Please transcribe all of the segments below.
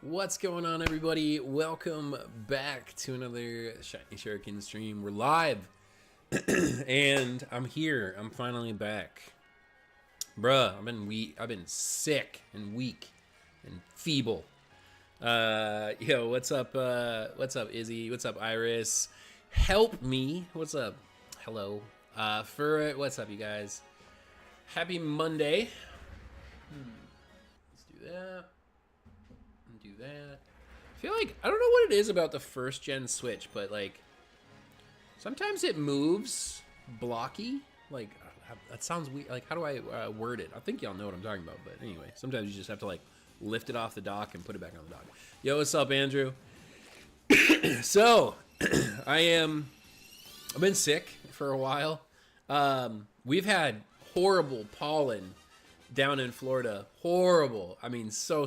What's going on, everybody? Welcome back to another Shiny Shuriken stream. We're live, and I'm here. I'm finally back, bruh. I've been sick and weak and feeble. Yo, what's up? What's up, Izzy? What's up, Iris? Help me. What's up? Hello. Furret. What's up, you guys? Happy Monday. Let's do that. Do that. I feel like I don't know what it is about the first gen Switch, but like sometimes it moves blocky. Like that sounds weird. Like how do I word it? I think y'all know what I'm talking about. But anyway, sometimes you just have to like lift it off the dock and put it back on the dock. Yo, what's up, Andrew? So I've been sick for a while. We've had horrible pollen down in Florida. Horrible. I mean, so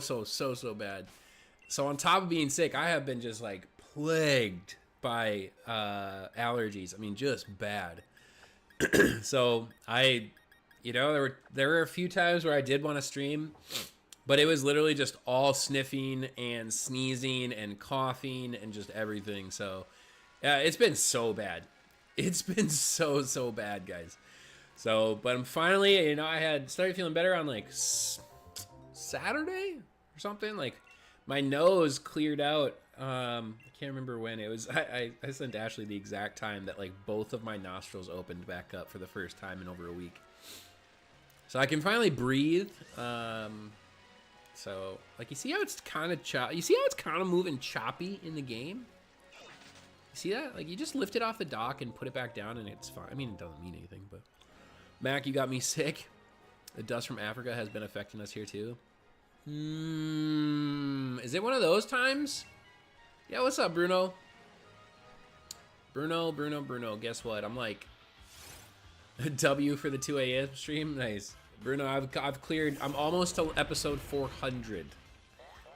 bad. So on top of being sick, I have been just like plagued by allergies. I mean, just bad. So there were a few times where I did want to stream, but it was literally just all sniffing and sneezing and coughing and just everything. So it's been so bad. It's been so bad, guys. So, but I'm finally, I had started feeling better on like Saturday or something. Like my nose cleared out. I can't remember when it was. I sent Ashley the exact time that like both of my nostrils opened back up for the first time in over a week. So I can finally breathe. So like you see how it's kind of you see how it's kind of moving choppy in the game. You see that? Like you just lift it off the dock and put it back down and it's fine. I mean, it doesn't mean anything, but Mac, you got me sick. The dust from Africa has been affecting us here too. Is it one of those times? Yeah, what's up, Bruno? Bruno. Guess what? I'm like a W for the 2 a.m. stream. Nice. Bruno, I've cleared. I'm almost to episode 400.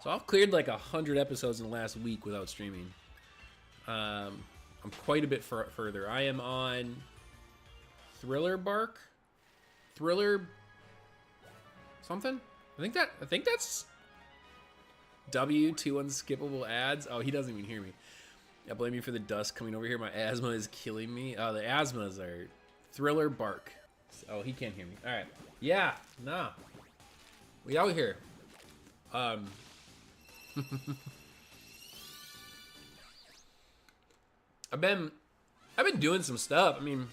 So I've cleared like 100 episodes in the last week without streaming. I'm quite a bit further. I am on Thriller something. I think that's W2 unskippable ads. Oh, he doesn't even hear me. I blame you for the dust coming over here. My asthma is killing me. Oh, the asthmas are Thriller bark. Oh, he can't hear me. All right. Yeah. Nah. We out here. I've been doing some stuff. I mean,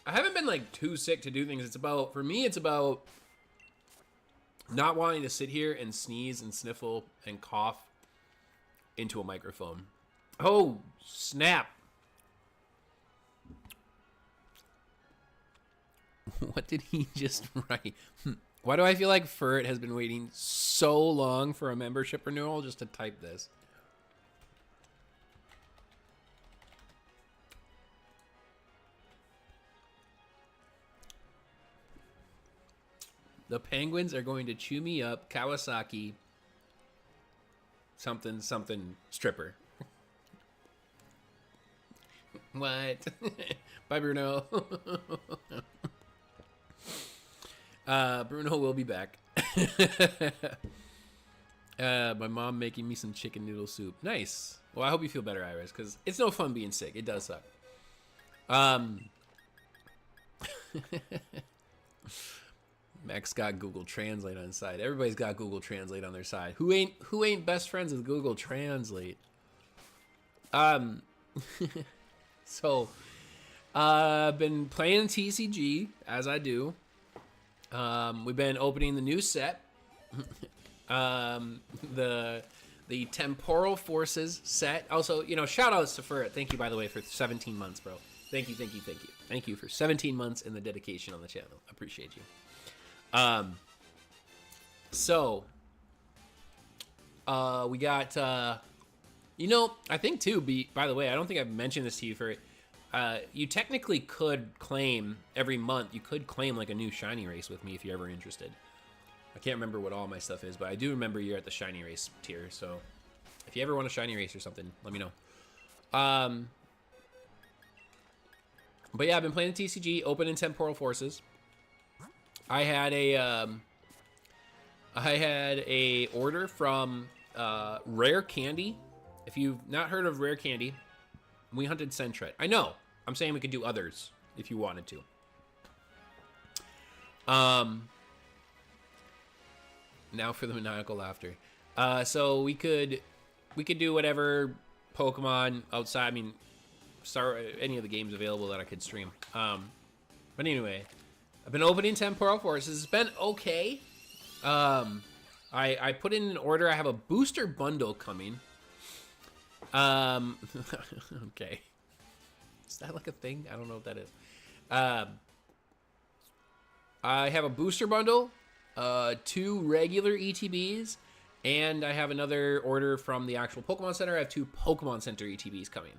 I haven't been like too sick to do things. For me, it's about not wanting to sit here and sneeze and sniffle and cough into a microphone. Oh, snap. What did he just write? Why do I feel like Furt has been waiting so long for a membership renewal just to type this? The Penguins are going to chew me up, Kawasaki, something stripper. What? Bye, Bruno. Bruno will be back. My mom making me some chicken noodle soup. Nice. Well, I hope you feel better, Iris, because it's no fun being sick. It does suck. Max got Google Translate on his side. Everybody's got Google Translate on their side. Who ain't best friends with Google Translate? So I've been playing TCG as I do. We've been opening the new set. The Temporal Forces set. Also, shout outs to Furt. Thank you, by the way, for 17 months, bro. Thank you. Thank you for 17 months and the dedication on the channel. Appreciate you. So we got, I think too, by the way, I don't think I've mentioned this to you you technically could claim every month, you could claim like a new shiny race with me if you're ever interested. I can't remember what all my stuff is, but I do remember you're at the shiny race tier. So if you ever want a shiny race or something, let me know. But yeah, I've been playing the TCG, opening Temporal Forces. I had a order from Rare Candy. If you've not heard of Rare Candy, we hunted Sentret. I know. I'm saying we could do others if you wanted to. Now for the maniacal laughter. So we could do whatever Pokemon outside. I mean, start any of the games available that I could stream. But anyway, I've been opening Temporal Forces. It's been okay. I put in an order. I have a booster bundle coming. Okay. Is that like a thing? I don't know what that is. I have a booster bundle, 2 regular ETBs, and I have another order from the actual Pokemon Center. I have 2 Pokemon Center ETBs coming.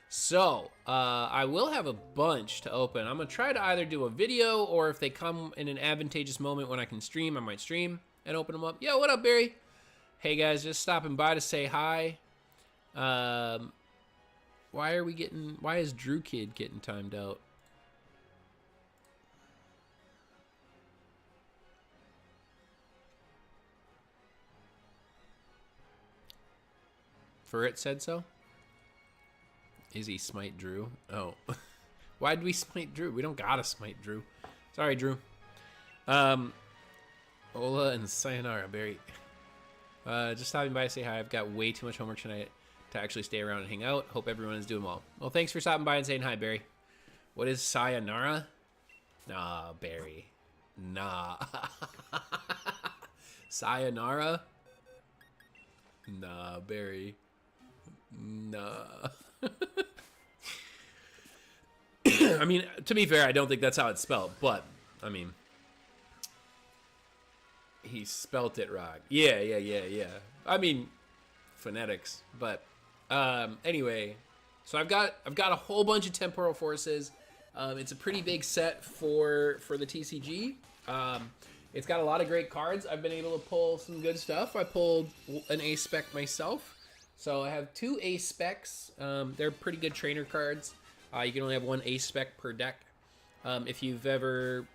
So, I will have a bunch to open. I'm going to try to either do a video, or if they come in an advantageous moment when I can stream, I might stream and open them up. Yo, what up, Barry? Hey, guys, just stopping by to say hi. Why is Drew Kid getting timed out? For it said so? Is he smite Drew? Oh. Why'd we smite Drew? We don't gotta smite Drew. Sorry, Drew. Ola and Sayonara, Barry. Just stopping by to say hi. I've got way too much homework tonight to actually stay around and hang out. Hope everyone is doing well. Well, thanks for stopping by and saying hi, Barry. What is Sayonara? Nah, Barry. Nah. Sayonara? Nah, Barry. Nah. I mean, to be fair, I don't think that's how it's spelled, but, I mean, he spelt it wrong. Yeah. I mean, phonetics, but, anyway, so I've got a whole bunch of Temporal Forces. It's a pretty big set for the TCG. It's got a lot of great cards. I've been able to pull some good stuff. I pulled an Ace Spec myself. So I have 2 Ace Specs. They're pretty good trainer cards. You can only have 1 Ace Spec per deck. If you've ever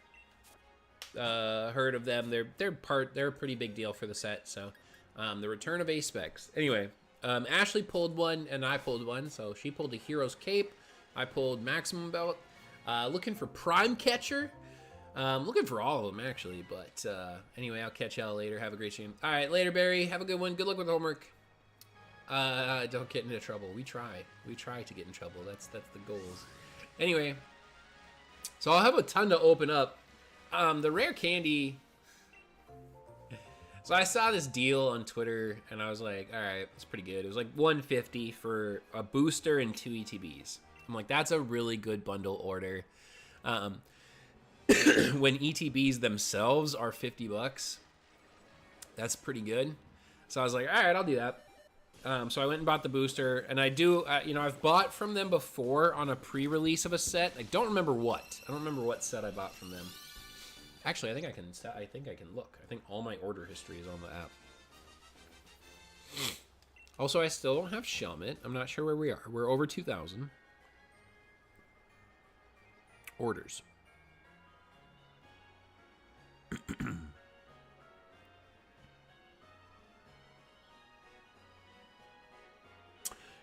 heard of them, they're a pretty big deal for the set. So the return of Ace Specs. Anyway, Ashley pulled one and I pulled one. So she pulled a Hero's Cape. I pulled Maximum Belt. Looking for Prime Catcher. Looking for all of them, actually, but anyway, I'll catch y'all later. Have a great stream. All right, later, Barry. Have a good one. Good luck with homework. Don't get into trouble. We try to get in trouble. That's the goals. Anyway, so I'll have a ton to open up. The Rare Candy. So I saw this deal on Twitter, and I was like, all right, it's pretty good. It was like $150 for a booster and 2 ETBs. I'm like, that's a really good bundle order. When ETBs themselves are $50, that's pretty good. So I was like, all right, I'll do that. So I went and bought the booster, and I do, I've bought from them before on a pre-release of a set. I don't remember what. I don't remember what set I bought from them. Actually, I think I can look. I think all my order history is on the app. Also, I still don't have Shelmet. I'm not sure where we are. We're over 2,000 orders.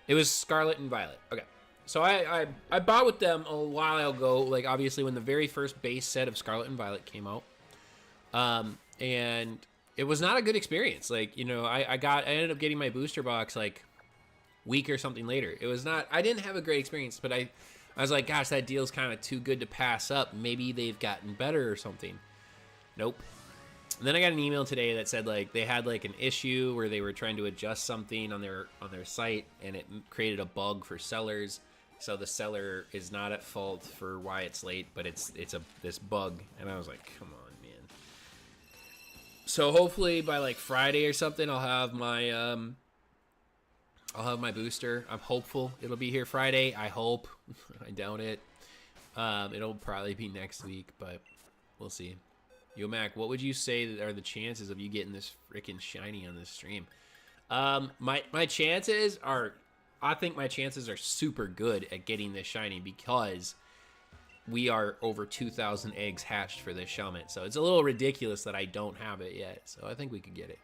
It was Scarlet and Violet. Okay. So I bought with them a while ago, like obviously when the very first base set of Scarlet and Violet came out. And it was not a good experience. Like, I ended up getting my booster box like week or something later. It was not, I didn't have a great experience, but I was like, gosh, that deal's kind of too good to pass up. Maybe they've gotten better or something. Nope. And then I got an email today that said like they had like an issue where they were trying to adjust something on their site, and it created a bug for sellers. So the seller is not at fault for why it's late, but it's this bug. And I was like, come on, man. So hopefully by like Friday or something, I'll have my booster. I'm hopeful it'll be here Friday. I hope. I doubt it. It'll probably be next week, but we'll see. Yo, Mac, what would you say are the chances of you getting this freaking shiny on this stream? My chances are, I think my chances are super good at getting this shiny because we are over 2,000 eggs hatched for this Shelmet. So it's a little ridiculous that I don't have it yet. So I think we could get it.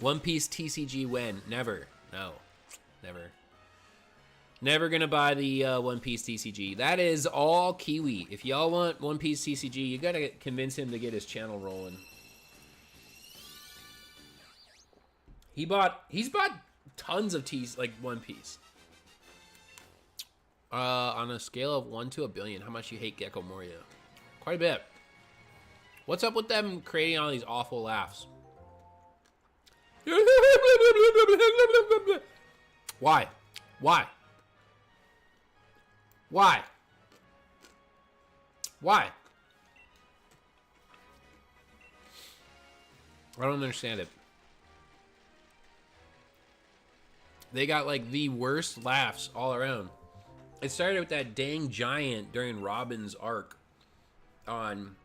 One Piece TCG when? Never. No. Never. Never gonna buy the One Piece TCG. That is all Kiwi. If y'all want One Piece TCG, you gotta convince him to get his channel rolling. He's bought tons of One Piece. On a scale of 1 to a billion, how much you hate Gecko Moria? Quite a bit. What's up with them creating all these awful laughs? Why? Why? Why? Why? I don't understand it. They got like the worst laughs all around. It started with that dang giant during Robin's arc on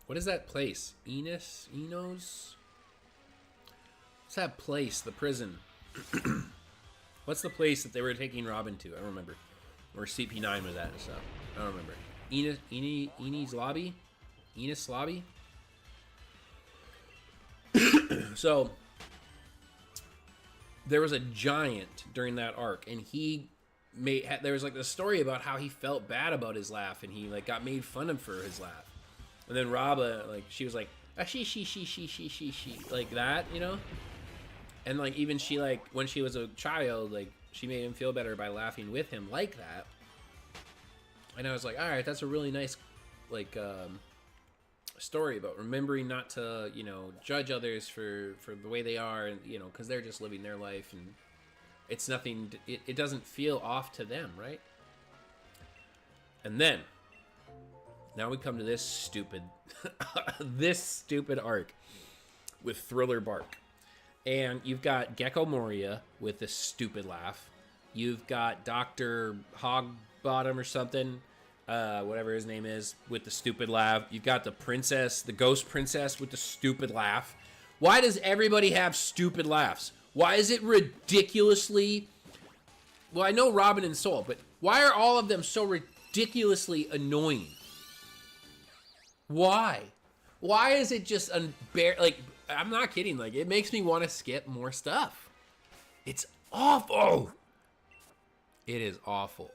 what is that place? Enos? What's that place? The prison. What's the place that they were taking Robin to? I don't remember. Or CP9 was that and stuff. I don't remember. Enos Lobby? Enos Lobby? So, there was a giant during that arc, and there was like the story about how he felt bad about his laugh, and he like got made fun of for his laugh. And then Raba, like, she was like, she, like that, you know? And like, even she, like, when she was a child, like, she made him feel better by laughing with him like that. And I was like, all right, that's a really nice, like, story about remembering not to, you know, judge others for the way they are, and, you know, because they're just living their life, and it's nothing, it doesn't feel off to them, right? And then, now we come to this stupid, this stupid arc with Thriller Bark. And you've got Gecko Moria with this stupid laugh. You've got Dr. Hogbottom or something, whatever his name is, with the stupid laugh. You've got the princess, the ghost princess with the stupid laugh. Why does everybody have stupid laughs? Why is it ridiculously... Well, I know Robin and Soul, but why are all of them so ridiculously annoying? Why? Why is it just like, I'm not kidding, like, it makes me want to skip more stuff. It's awful. It is awful.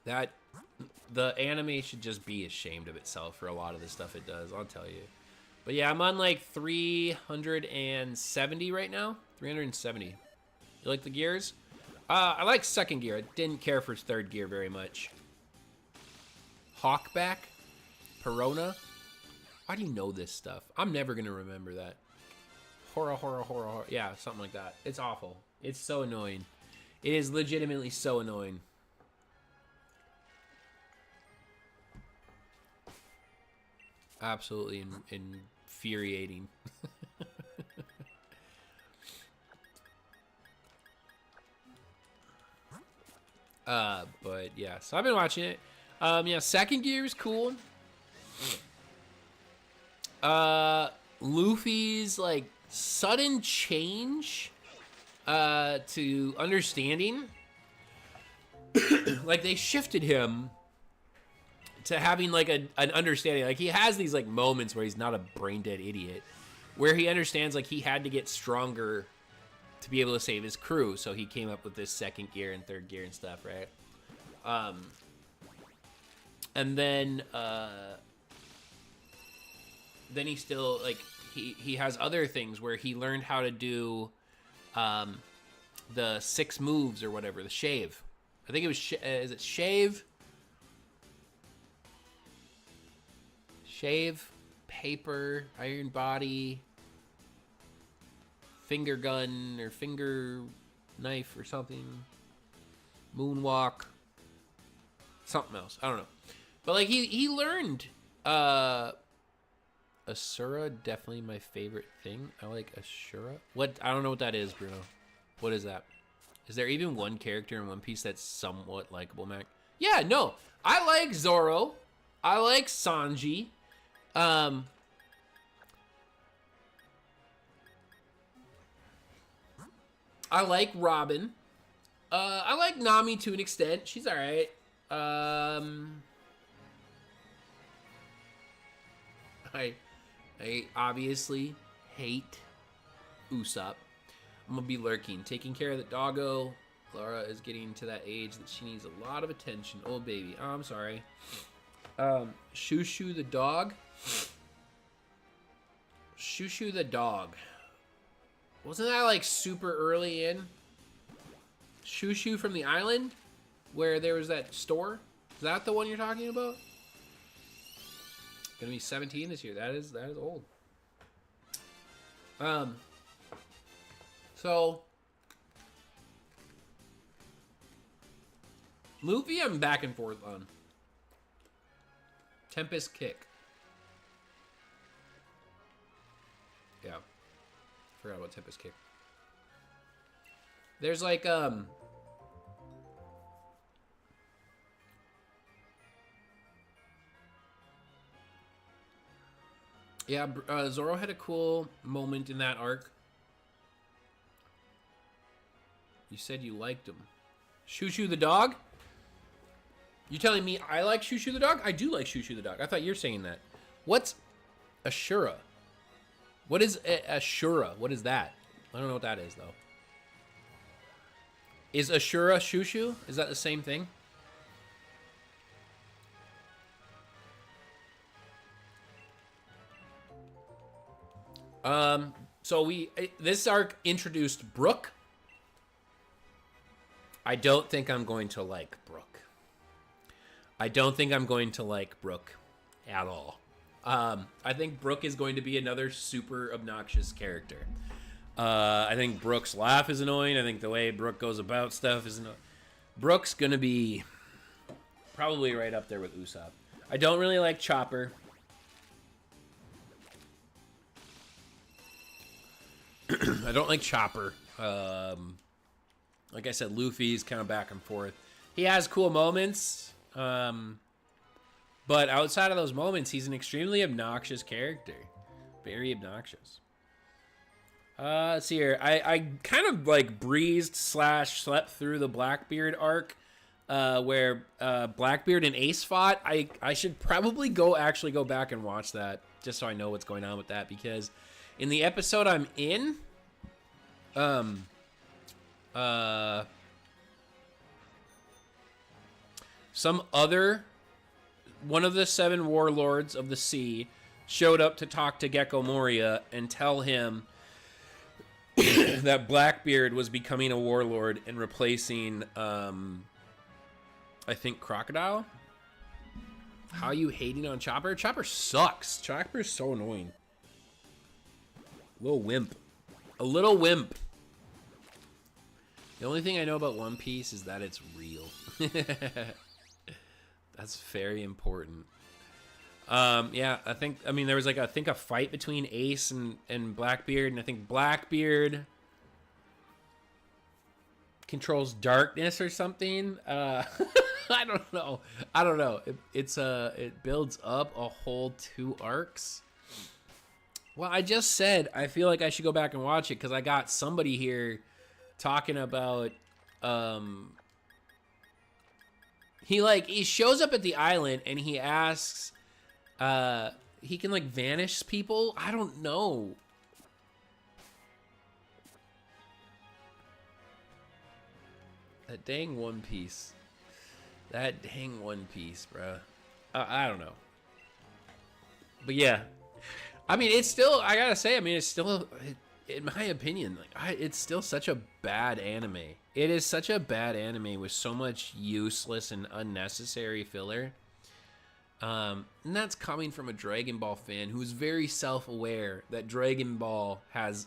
The anime should just be ashamed of itself for a lot of the stuff it does, I'll tell you. But yeah, I'm on like 370 right now. 370. You like the gears? I like second gear. I didn't care for third gear very much. Hawkback? Perona? Why do you know this stuff? I'm never going to remember that. Horror. Yeah, something like that. It's awful. It's so annoying. It is legitimately so annoying. Absolutely infuriating. But yeah, so I've been watching it. Yeah, second gear is cool. Luffy's like sudden change to understanding. Like they shifted him to having like an understanding. Like he has these like moments where he's not a brain dead idiot, where he understands like he had to get stronger to be able to save his crew, so he came up with this second gear and third gear and stuff, right? And then he still like he has other things where he learned how to do the 6 moves or whatever, the shave. I think it was is it shave? Shave, paper, iron body, finger gun or finger knife or something, moonwalk, something else. I don't know. But like he learned Asura, definitely my favorite thing. I like Asura. What? I don't know what that is, Bruno. What is that? Is there even one character in One Piece that's somewhat likable, Mac? Yeah, no. I like Zoro. I like Sanji. I like Robin. I like Nami to an extent. She's alright. I obviously hate Usopp. I'm gonna be lurking, taking care of the doggo. Laura is getting to that age that she needs a lot of attention. Oh, baby. Oh, I'm sorry. Shushu the dog. Shushu the dog. Wasn't that like super early in? Shushu from the island? Where there was that store? Is that the one you're talking about? Gonna be 17 this year. That is old. So Luffy, I'm back and forth on. Tempest Kick. Yeah. Forgot about Tempest Kick. There's like, yeah, Zoro had a cool moment in that arc. You said you liked him. Shushu the dog? You telling me I like Shushu the dog? I do like Shushu the dog. I thought you were saying that. What's Ashura? What is Ashura? What is that? I don't know what that is, though. Is Ashura Shushu? Is that the same thing? So this arc introduced Brook. I don't think I'm going to like Brook. I don't think I'm going to like Brook at all. I think Brook is going to be another super obnoxious character. I think Brook's laugh is annoying. I think the way Brook goes about stuff is annoying. Brook's going to be probably right up there with Usopp. I don't really like Chopper. I don't like Chopper. Like I said, Luffy's kind of back and forth. He has cool moments, but outside of those moments, he's an extremely obnoxious character. Very obnoxious. Let's see here. I kind of like breezed / slept through the Blackbeard arc, where Blackbeard and Ace fought. I should probably actually go back and watch that just so I know what's going on with that, because in the episode I'm in, one of the 7 warlords of the sea showed up to talk to Gecko Moria and tell him that Blackbeard was becoming a warlord and replacing, I think, Crocodile. How are you hating on Chopper? Chopper sucks. Chopper's so annoying. Little wimp. A little wimp. The only thing I know about One Piece is that it's real. That's very important. Yeah, I mean, there was like, I think a fight between Ace and Blackbeard, and I think Blackbeard controls darkness or something. I don't know. It builds up a whole 2 arcs. Well, I just said I feel like I should go back and watch it because I got somebody here talking about he shows up at the island and he asks he can like vanish people. I don't know. That dang One Piece. That dang One Piece, bro. I don't know. But yeah. I mean, it's still, I gotta say, I mean, it's still, in my opinion, like, it's still such a bad anime. It is such a bad anime with so much useless and unnecessary filler. And that's coming from a Dragon Ball fan who's very self-aware that Dragon Ball has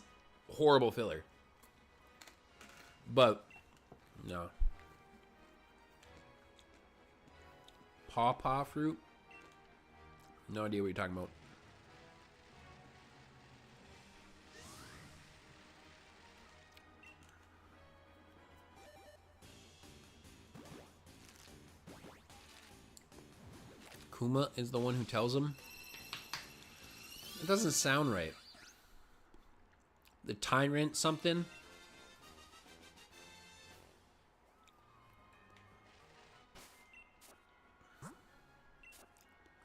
horrible filler. But, no. Pawpaw fruit? No idea what you're talking about. Kuma is the one who tells him? It doesn't sound right. The tyrant something?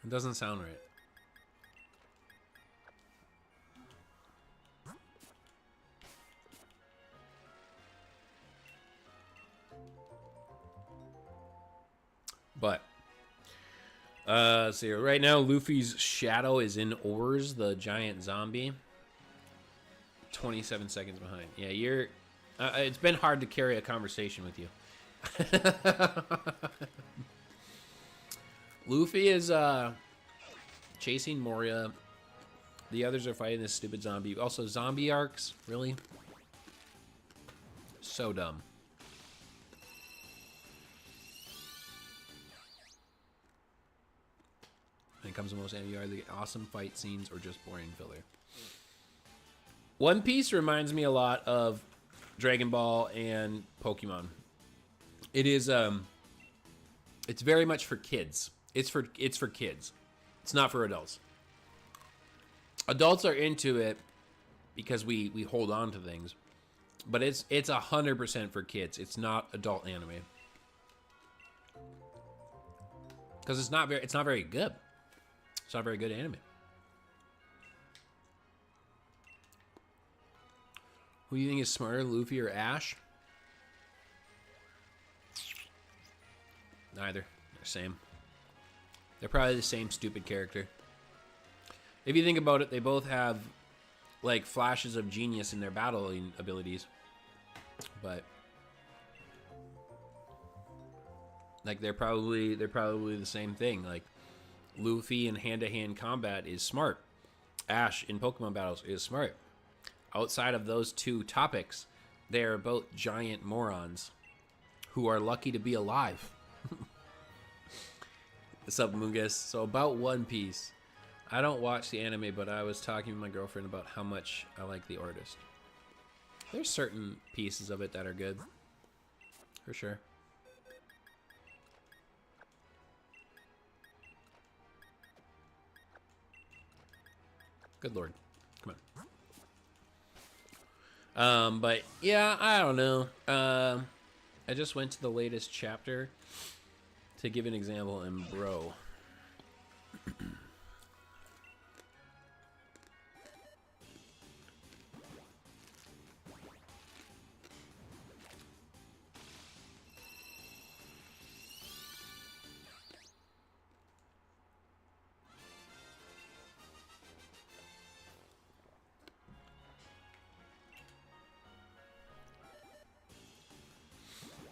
It doesn't sound right. But see, right now Luffy's shadow is in Oars, the giant zombie. 27 seconds behind. Yeah, you're. It's been hard to carry a conversation with you. Luffy is chasing Moria. The others are fighting this stupid zombie. Also, zombie arcs, really? So dumb. When it comes to most anime, either the awesome fight scenes or just boring filler. One Piece reminds me a lot of Dragon Ball and Pokemon. It is it's very much for kids. It's for kids. It's not for adults. Adults are into it because we hold on to things. But it's 100% for kids. It's not adult anime. Cuz it's not very good. It's not very good anime. Who do you think is smarter, Luffy or Ash? Neither. They're the same. They're probably the same stupid character. If you think about it, they both have like flashes of genius in their battling abilities. But like they're probably the same thing. Like Luffy in hand-to-hand combat is smart. Ash in Pokemon battles is smart. Outside of those two topics, they are both giant morons who are lucky to be alive. What's up, Mungus? So about One Piece. I don't watch the anime, but I was talking with my girlfriend about how much I like the artist. There's certain pieces of it that are good. For sure. Good lord. Come on. But yeah, I don't know. I just went to the latest chapter to give an example, and bro.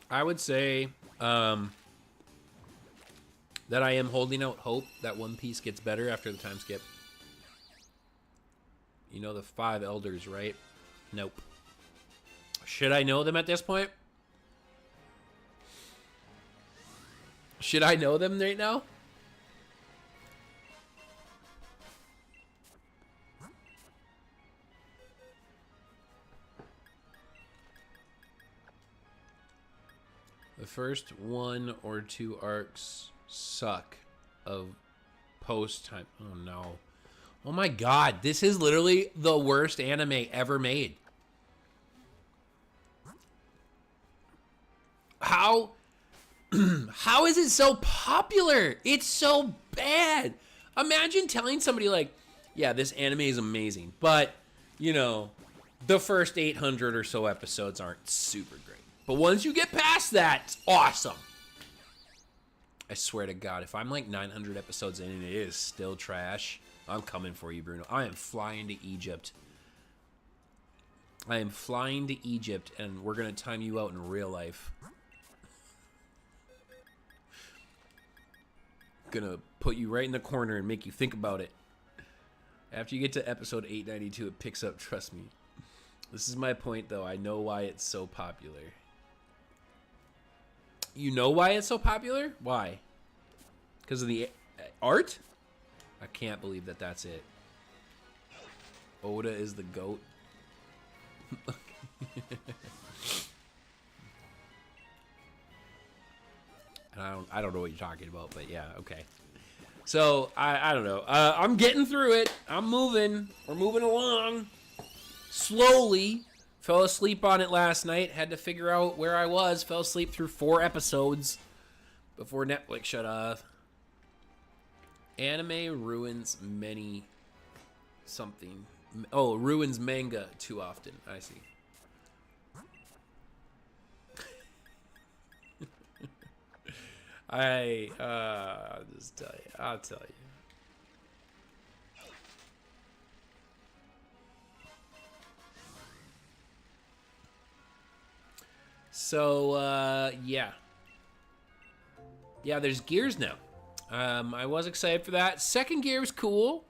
I would say that I am holding out hope that One Piece gets better after the time skip. You know the 5 elders, right? Nope. Should I know them at this point? Should I know them right now? The first 1 or 2 arcs suck of post time. Oh no. Oh my god, this is literally the worst anime ever made. How is it so popular? It's so bad. Imagine telling somebody like, yeah, this anime is amazing, but you know, the first 800 or so episodes aren't super great. But once you get past that, it's awesome. I swear to God, if I'm like 900 episodes in and it is still trash, I'm coming for you, Bruno. I am flying to Egypt. I am flying to Egypt, and we're going to time you out in real life. Gonna put you right in the corner and make you think about it. After you get to episode 892, it picks up, trust me. This is my point, though. I know why it's so popular. You know why it's so popular? Why? Because of the art? I can't believe that that's it. Oda is the GOAT. And I don't know what you're talking about, but yeah, okay. So, I don't know. I'm getting through it. I'm moving. We're moving along. Slowly. Fell asleep on it last night. Had to figure out where I was. Fell asleep through 4 episodes before Netflix shut off. Anime ruins many something. Oh, ruins manga too often. I see. I'll just tell you. I'll tell you. So, yeah. Yeah, there's gears now. I was excited for that. Second gear was cool.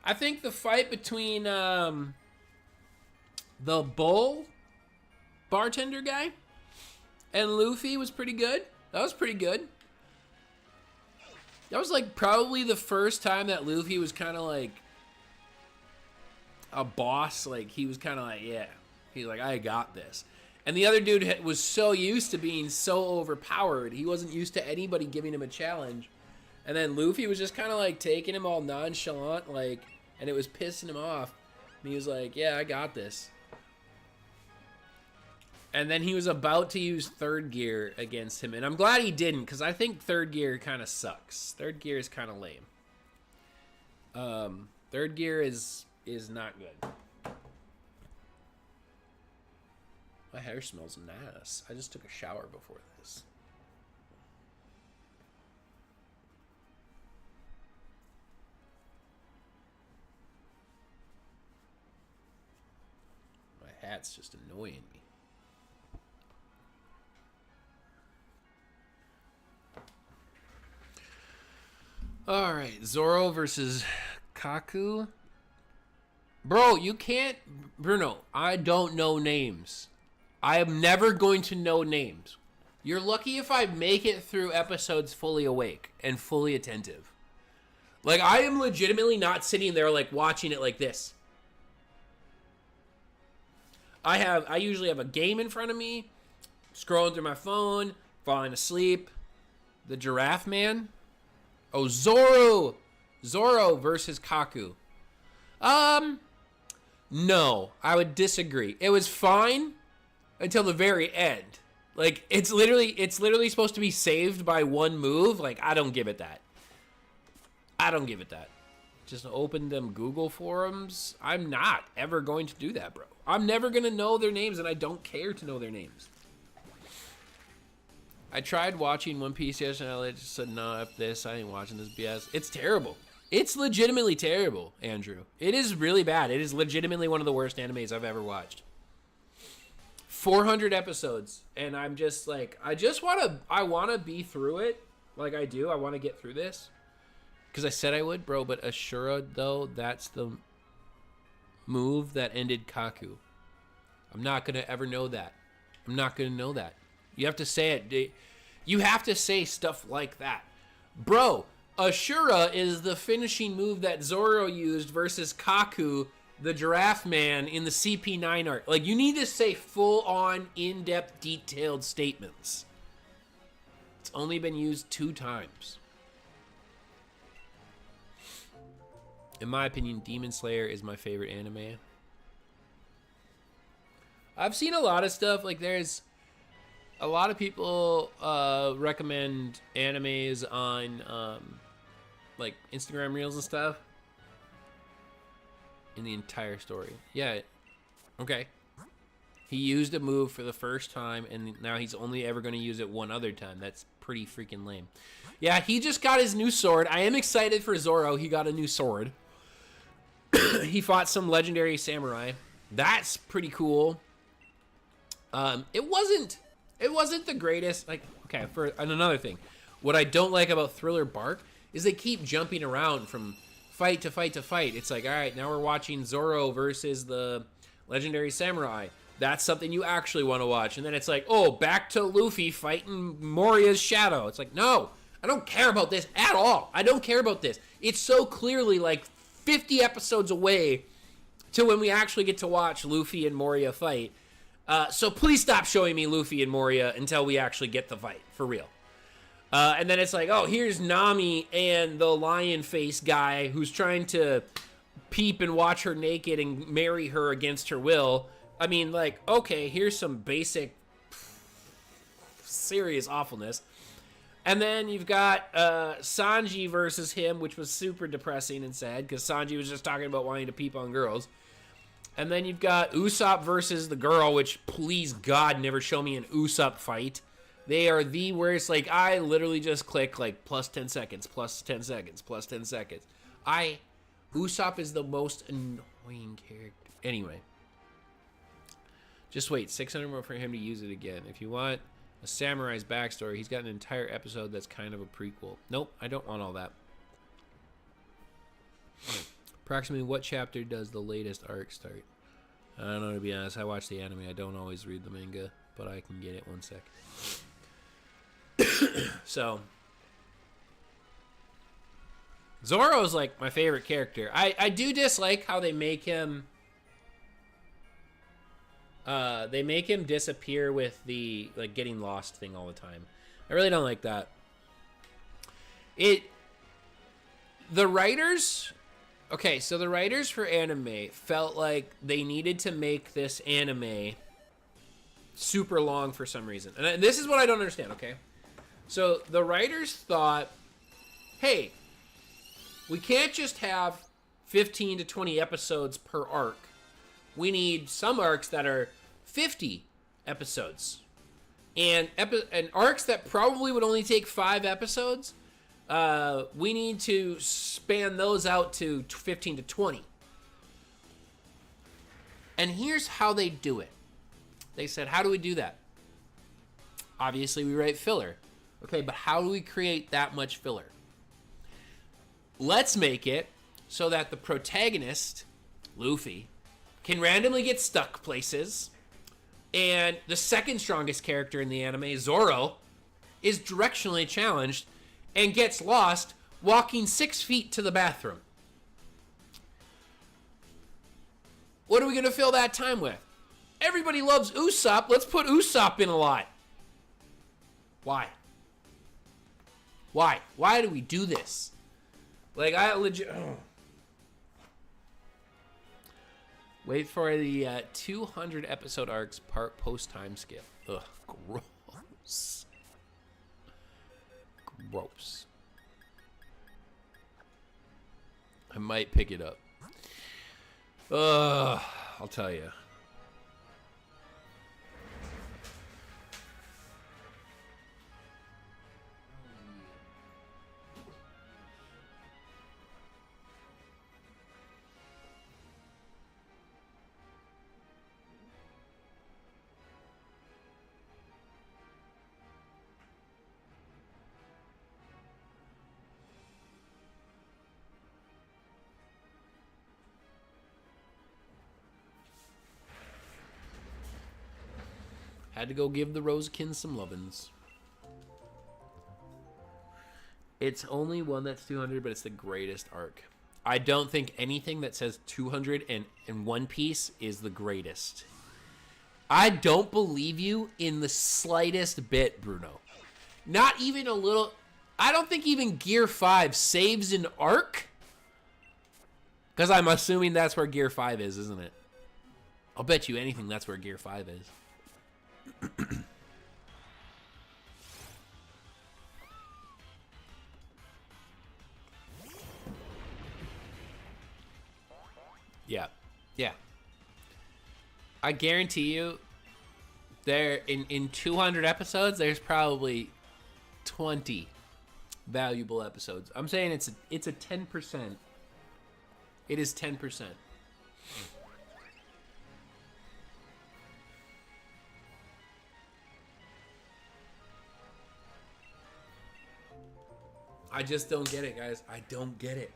I think the fight between the bull bartender guy and Luffy was pretty good. That was pretty good. That was like probably the first time that Luffy was kind of like a boss. Like he was kind of like, yeah. He's like, I got this. And the other dude was so used to being so overpowered. He wasn't used to anybody giving him a challenge. And then Luffy was just kind of like taking him all nonchalant, like, and it was pissing him off. And he was like, yeah, I got this. And then he was about to use third gear against him. And I'm glad he didn't, because I think third gear kind of sucks. Third gear is kind of lame. Third gear is not good. My hair smells nice. I just took a shower before this. My hat's just annoying me. All right, Zoro versus Kaku. Bro, you can't... Bruno, I don't know names. I am never going to know names. You're lucky if I make it through episodes fully awake and fully attentive. Like, I am legitimately not sitting there, like, watching it like this. I usually have a game in front of me, scrolling through my phone, falling asleep. The Giraffe Man? Oh, Zoro! Zoro versus Kaku. No, I would disagree. It was fine until the very end. Like, it's literally supposed to be saved by one move. Like, I don't give it that. Just open them Google forums. I'm not ever going to do that, bro. I'm never going to know their names, and I don't care to know their names. I tried watching One Piece yesterday, and I just said, no, F this. I ain't watching this BS. It's terrible. It's legitimately terrible, Andrew. It is really bad. It is legitimately one of the worst animes I've ever watched. 400 episodes, and I'm just like, I want to be through it. Like I do. I want to get through this. Because I said I would, bro, but Ashura, though, that's the move that ended Kaku. I'm not going to ever know that. I'm not going to know that. You have to say it. You have to say stuff like that. Bro, Ashura is the finishing move that Zoro used versus Kaku, the Giraffe Man, in the CP9 arc. Like, you need to say full-on, in-depth, detailed statements. It's only been used 2 times. In my opinion, Demon Slayer is my favorite anime. I've seen a lot of stuff. Like, there's a lot of people recommend animes on, like, Instagram Reels and stuff. In the entire story. Yeah. Okay. He used a move for the first time, and now he's only ever going to use it one other time. That's pretty freaking lame. Yeah, he just got his new sword. I am excited for Zoro. He got a new sword. He fought some legendary samurai. That's pretty cool. It wasn't the greatest. Like, okay, and another thing. What I don't like about Thriller Bark is they keep jumping around from fight to fight to fight. It's like, all right, now we're watching Zoro versus the legendary samurai. That's something you actually want to watch. And then it's like, oh, back to Luffy fighting Moria's shadow. It's like, no, I don't care about this at all. I don't care about this. It's so clearly like 50 episodes away to when we actually get to watch Luffy and Moria fight. So please stop showing me Luffy and Moria until we actually get the fight, for real. And then it's like, oh, here's Nami and the lion face guy who's trying to peep and watch her naked and marry her against her will. I mean, like, okay, here's some basic serious awfulness. And then you've got Sanji versus him, which was super depressing and sad because Sanji was just talking about wanting to peep on girls. And then you've got Usopp versus the girl, which, please God, never show me an Usopp fight. They are the worst. Like, I literally just click, like, plus 10 seconds, plus 10 seconds, plus 10 seconds. Usopp is the most annoying character. Anyway. Just wait, 600 more for him to use it again. If you want a samurai's backstory, he's got an entire episode that's kind of a prequel. Nope, I don't want all that. Approximately what chapter does the latest arc start? I don't know, to be honest. I watch the anime. I don't always read the manga, but I can get it. One sec. So, Zoro's like my favorite character. I do dislike how they make him disappear with the like getting lost thing all the time. I really don't like that. The writers for anime felt like they needed to make this anime super long for some reason. And this is what I don't understand, okay? So the writers thought, hey, we can't just have 15 to 20 episodes per arc. We need some arcs that are 50 episodes. And arcs that probably would only take 5 episodes, we need to span those out to 15 to 20. And here's how they do it. They said, how do we do that? Obviously, we write filler. Okay, but how do we create that much filler? Let's make it so that the protagonist, Luffy, can randomly get stuck places, and the second strongest character in the anime, Zoro, is directionally challenged and gets lost walking 6 feet to the bathroom. What are we going to fill that time with? Everybody loves Usopp. Let's put Usopp in a lot. Why? Why? Why do we do this? Like, I legit... Oh. Wait for the 200 episode arcs part post time scale. Ugh, gross. Gross. I might pick it up. I'll tell you. Had to go give the Rosekin some lovin's. It's only one that's 200, but it's the greatest arc. I don't think anything that says 200 in One Piece is the greatest. I don't believe you in the slightest bit, Bruno. Not even a little. I don't think even Gear 5 saves an arc. Because I'm assuming that's where Gear 5 is, isn't it? I'll bet you anything that's where Gear 5 is. Yeah. I guarantee you, there in 200 episodes, there's probably 20 valuable episodes. I'm saying it's a 10%. It is 10%. I just don't get it, guys. I don't get it.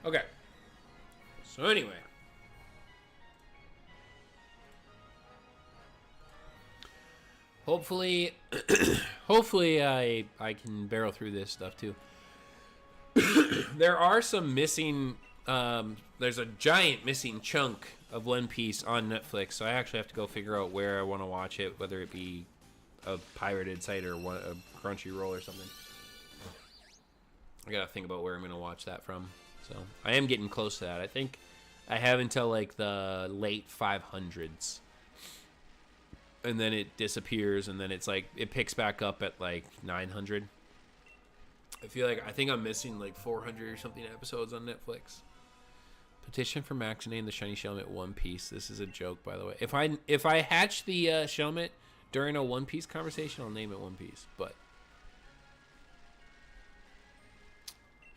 Okay. So anyway. Hopefully, hopefully I can barrel through this stuff too. There are some missing. There's a giant missing chunk of One Piece on Netflix, so I actually have to go figure out where I want to watch it, whether it be a pirated site or a Crunchyroll or something. I gotta think about where I'm gonna watch that from. So I am getting close to that. I think I have until like the late 500s. And then it disappears, and then it's like it picks back up at like 900. I think I'm missing like 400 or something episodes on Netflix. Petition for Max to name the shiny Shelmet One Piece. This is a joke, by the way. If I hatch the Shelmet during a One Piece conversation, I'll name it One Piece. But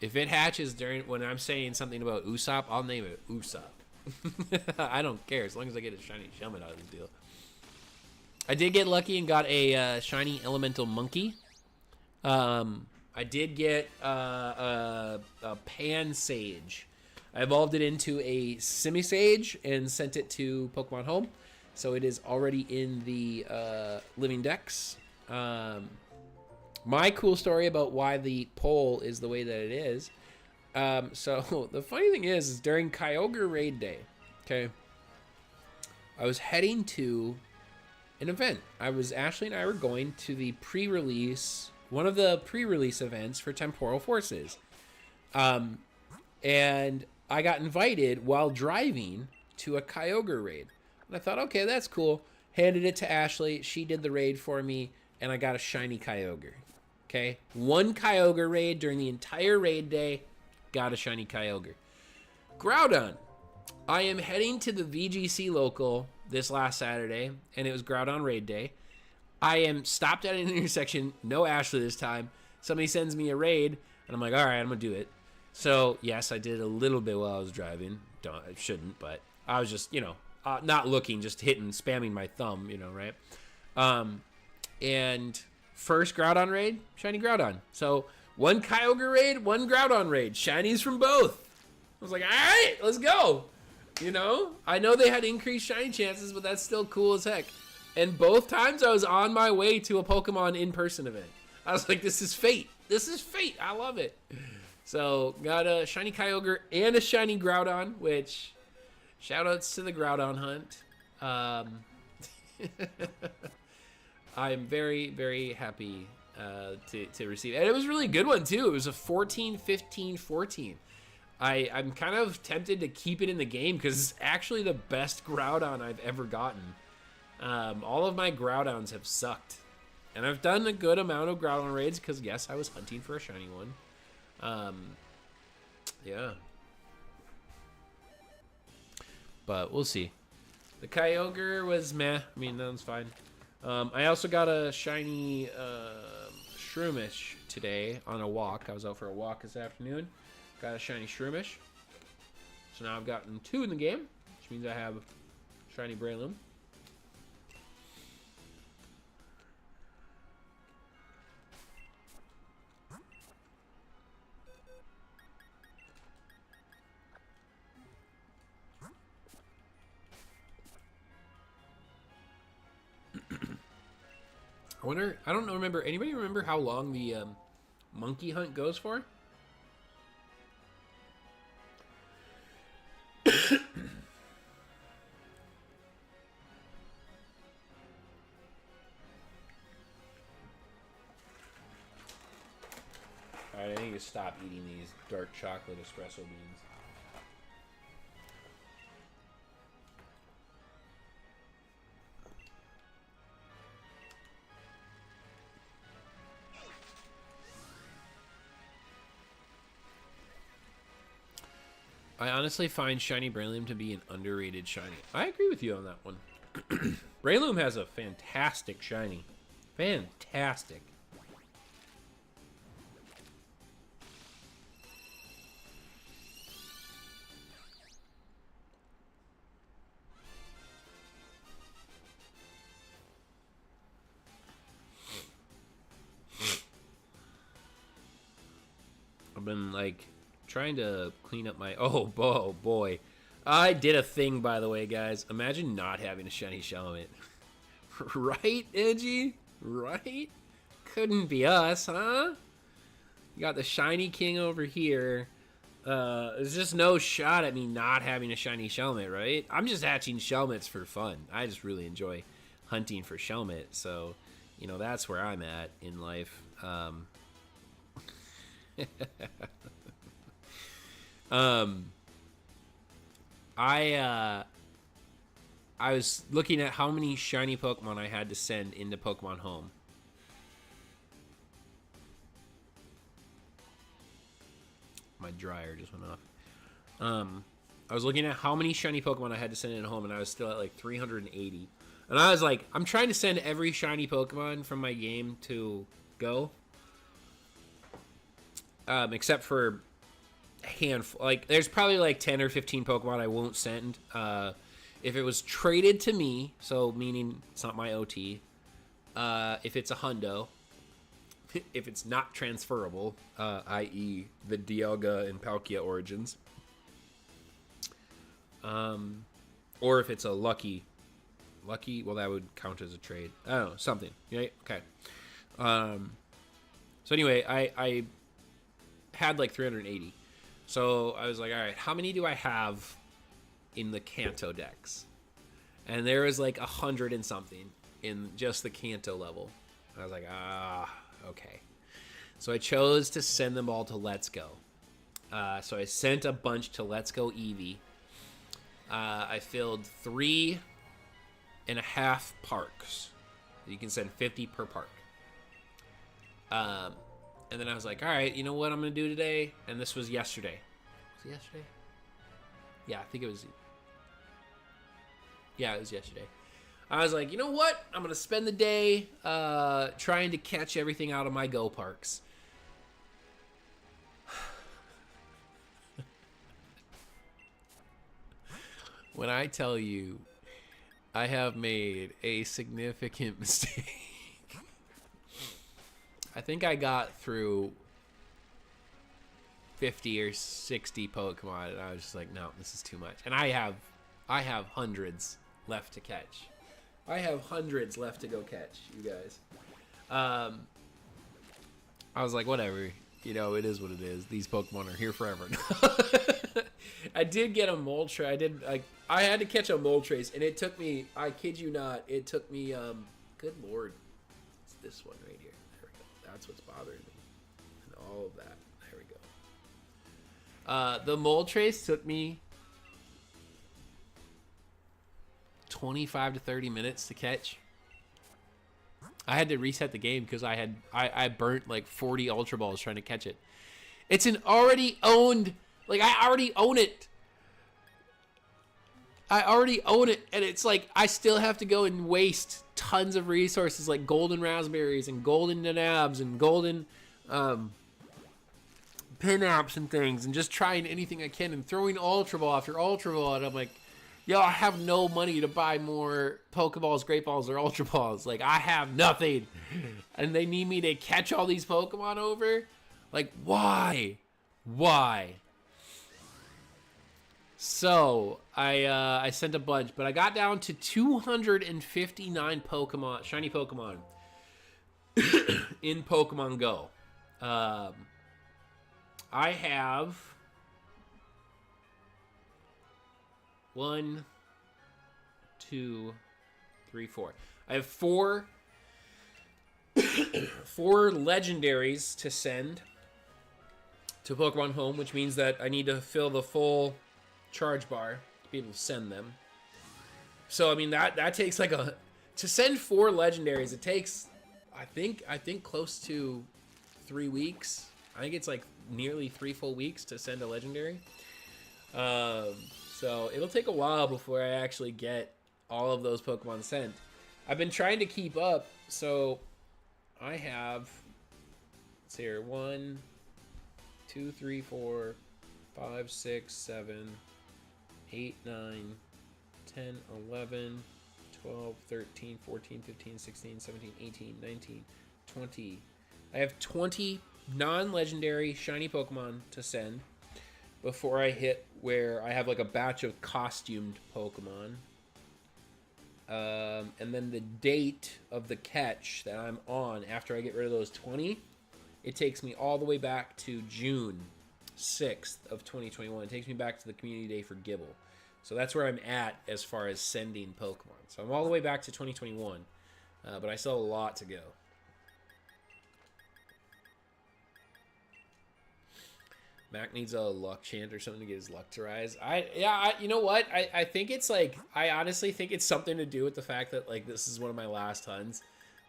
if it hatches during when I'm saying something about Usopp, I'll name it Usopp. I don't care as long as I get a shiny Shelmet out of this deal. I did get lucky and got a shiny elemental monkey. I did get a pan sage. I evolved it into a semi-sage and sent it to Pokemon Home. So it is already in the living dex. My cool story about why the pole is the way that it is. So the funny thing is during Kyogre Raid Day, okay, I was heading to an event. Ashley and I were going to the pre-release, one of the pre-release events for Temporal Forces. And I got invited while driving to a Kyogre raid. And I thought, okay, that's cool. Handed it to Ashley. She did the raid for me, and I got a shiny Kyogre. Okay? One Kyogre raid during the entire raid day. Got a shiny Kyogre. Groudon. I am heading to the VGC local this last Saturday, and it was Groudon Raid Day. I am stopped at an intersection, no Ashley this time. Somebody sends me a raid, and I'm like, all right, I'm going to do it. So, yes, I did a little bit while I was driving. I shouldn't, but I was just, not looking, just spamming my thumb, right? And first Groudon raid, shiny Groudon. So, one Kyogre raid, one Groudon raid. Shinies from both. I was like, all right, let's go. I know they had increased shiny chances, but that's still cool as heck. And both times I was on my way to a Pokemon in-person event. I was like, this is fate. This is fate. I love it. So, got a shiny Kyogre and a shiny Groudon, which, shoutouts to the Groudon hunt. I'm very, very happy to receive it. And it was a really good one, too. It was a 14, 15, 14. I'm kind of tempted to keep it in the game because it's actually the best Groudon I've ever gotten. All of my Groudons have sucked. And I've done a good amount of Groudon raids because, yes, I was hunting for a shiny one. Yeah. But we'll see. The Kyogre was meh. I mean, that was fine. I also got a shiny Shroomish today on a walk. I was out for a walk this afternoon. Got a shiny Shroomish. So now I've gotten 2 in the game, which means I have shiny Breloom. I don't remember, anybody remember how long the monkey hunt goes for? Alright, I need to stop eating these dark chocolate espresso beans. I honestly find shiny Breloom to be an underrated shiny. I agree with you on that one. Breloom has a fantastic shiny. Fantastic. I've been like trying to clean up my... Oh, boy. I did a thing, by the way, guys. Imagine not having a shiny Shelmet. Right, Edgy? Right? Couldn't be us, huh? You got the shiny king over here. There's just no shot at me not having a shiny Shelmet, right? I'm just hatching Shelmets for fun. I just really enjoy hunting for Shelmet, so, you know, that's where I'm at in life. I was looking at how many shiny Pokemon I had to send into Pokemon Home. My dryer just went off. I was looking at how many shiny Pokemon I had to send into Home, and I was still at like 380. And I was like, I'm trying to send every shiny Pokemon from my game to Go. Except for a handful. Like, there's probably like 10 or 15 Pokemon I won't send. If it was traded to me, so meaning it's not my OT. If it's a hundo. If it's not transferable, i.e. the Dialga and Palkia origins. Or if it's a lucky, well, that would count as a trade. I don't know, something. Right? Okay. So anyway, I had like 380. So I was like, all right, how many do I have in the Kanto decks? And there was like 100 and something in just the Kanto level. I was like, okay. So I chose to send them all to Let's Go. So I sent a bunch to Let's Go Eevee. I filled 3.5 parks. You can send 50 per park. And then I was like, all right, you know what I'm going to do today? And this was yesterday. Was it yesterday? Yeah, I think it was. Yeah, it was yesterday. I was like, you know what? I'm going to spend the day trying to catch everything out of my Go parks. When I tell you I have made a significant mistake, I think I got through 50 or 60 Pokemon, and I was just like, no, this is too much. And I have hundreds left to catch. I have hundreds left to go catch, you guys. I was like, whatever. You know, it is what it is. These Pokemon are here forever. I did get a Moltres. I had to catch a Moltres, and it took me, I kid you not, it took me, good lord. It's this one right here. There we go. That's what's bothering me. And all of that. There we go. The Moltres took me 25 to 30 minutes to catch. I had to reset the game because I burnt like 40 Ultra Balls trying to catch it. It's an already owned, like I already own it. And it's like I still have to go and waste tons of resources like golden raspberries and golden nabs and golden pin-apps and things, and just trying anything I can and throwing Ultra Ball after Ultra Ball, and I'm like, yo, I have no money to buy more Pokeballs, Great Balls, or Ultra Balls. Like, I have nothing. And they need me to catch all these Pokemon over? Like, why? Why? So, I sent a bunch, but I got down to 259 Pokemon, shiny Pokemon, in Pokemon Go. I have 1, 2, 3, 4. I have four legendaries to send to Pokemon Home, which means that I need to fill the full charge bar to be able to send them. So I mean that takes like to send 4 legendaries. It takes I think close to 3 weeks. I think it's like nearly 3 full weeks to send a legendary. So it'll take a while before I actually get all of those Pokemon sent. I've been trying to keep up, so I have, let's see here, 1, 2, 3, 4, 5, 6, 7, 8, 9, 10, 11, 12, 13, 14, 15, 16, 17, 18, 19, 20. I have 20 non-legendary shiny Pokemon to send. before I hit where I have like a batch of costumed Pokemon. And then the date of the catch that I'm on after I get rid of those 20, it takes me all the way back to June 6th of 2021. It takes me back to the community day for Gibble. So that's where I'm at as far as sending Pokemon. So I'm all the way back to 2021, but I still have a lot to go. Mac needs a luck chant or something to get his luck to rise. You know what? I think it's like, I honestly think it's something to do with the fact that like this is one of my last hunts.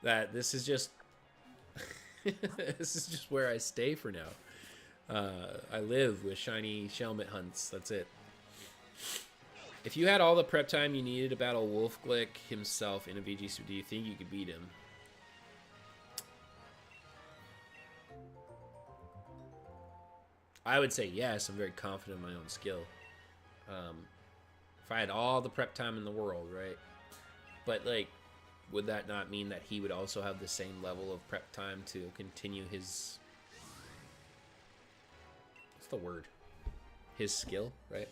That this is just, this is just where I stay for now. I live with shiny Shelmet hunts. That's it. If you had all the prep time you needed to battle Wolf Glick himself in a VGC, do you think you could beat him? I would say yes. I'm very confident in my own skill. If I had all the prep time in the world, right? But, like, would that not mean that he would also have the same level of prep time to continue his... What's the word? His skill, right?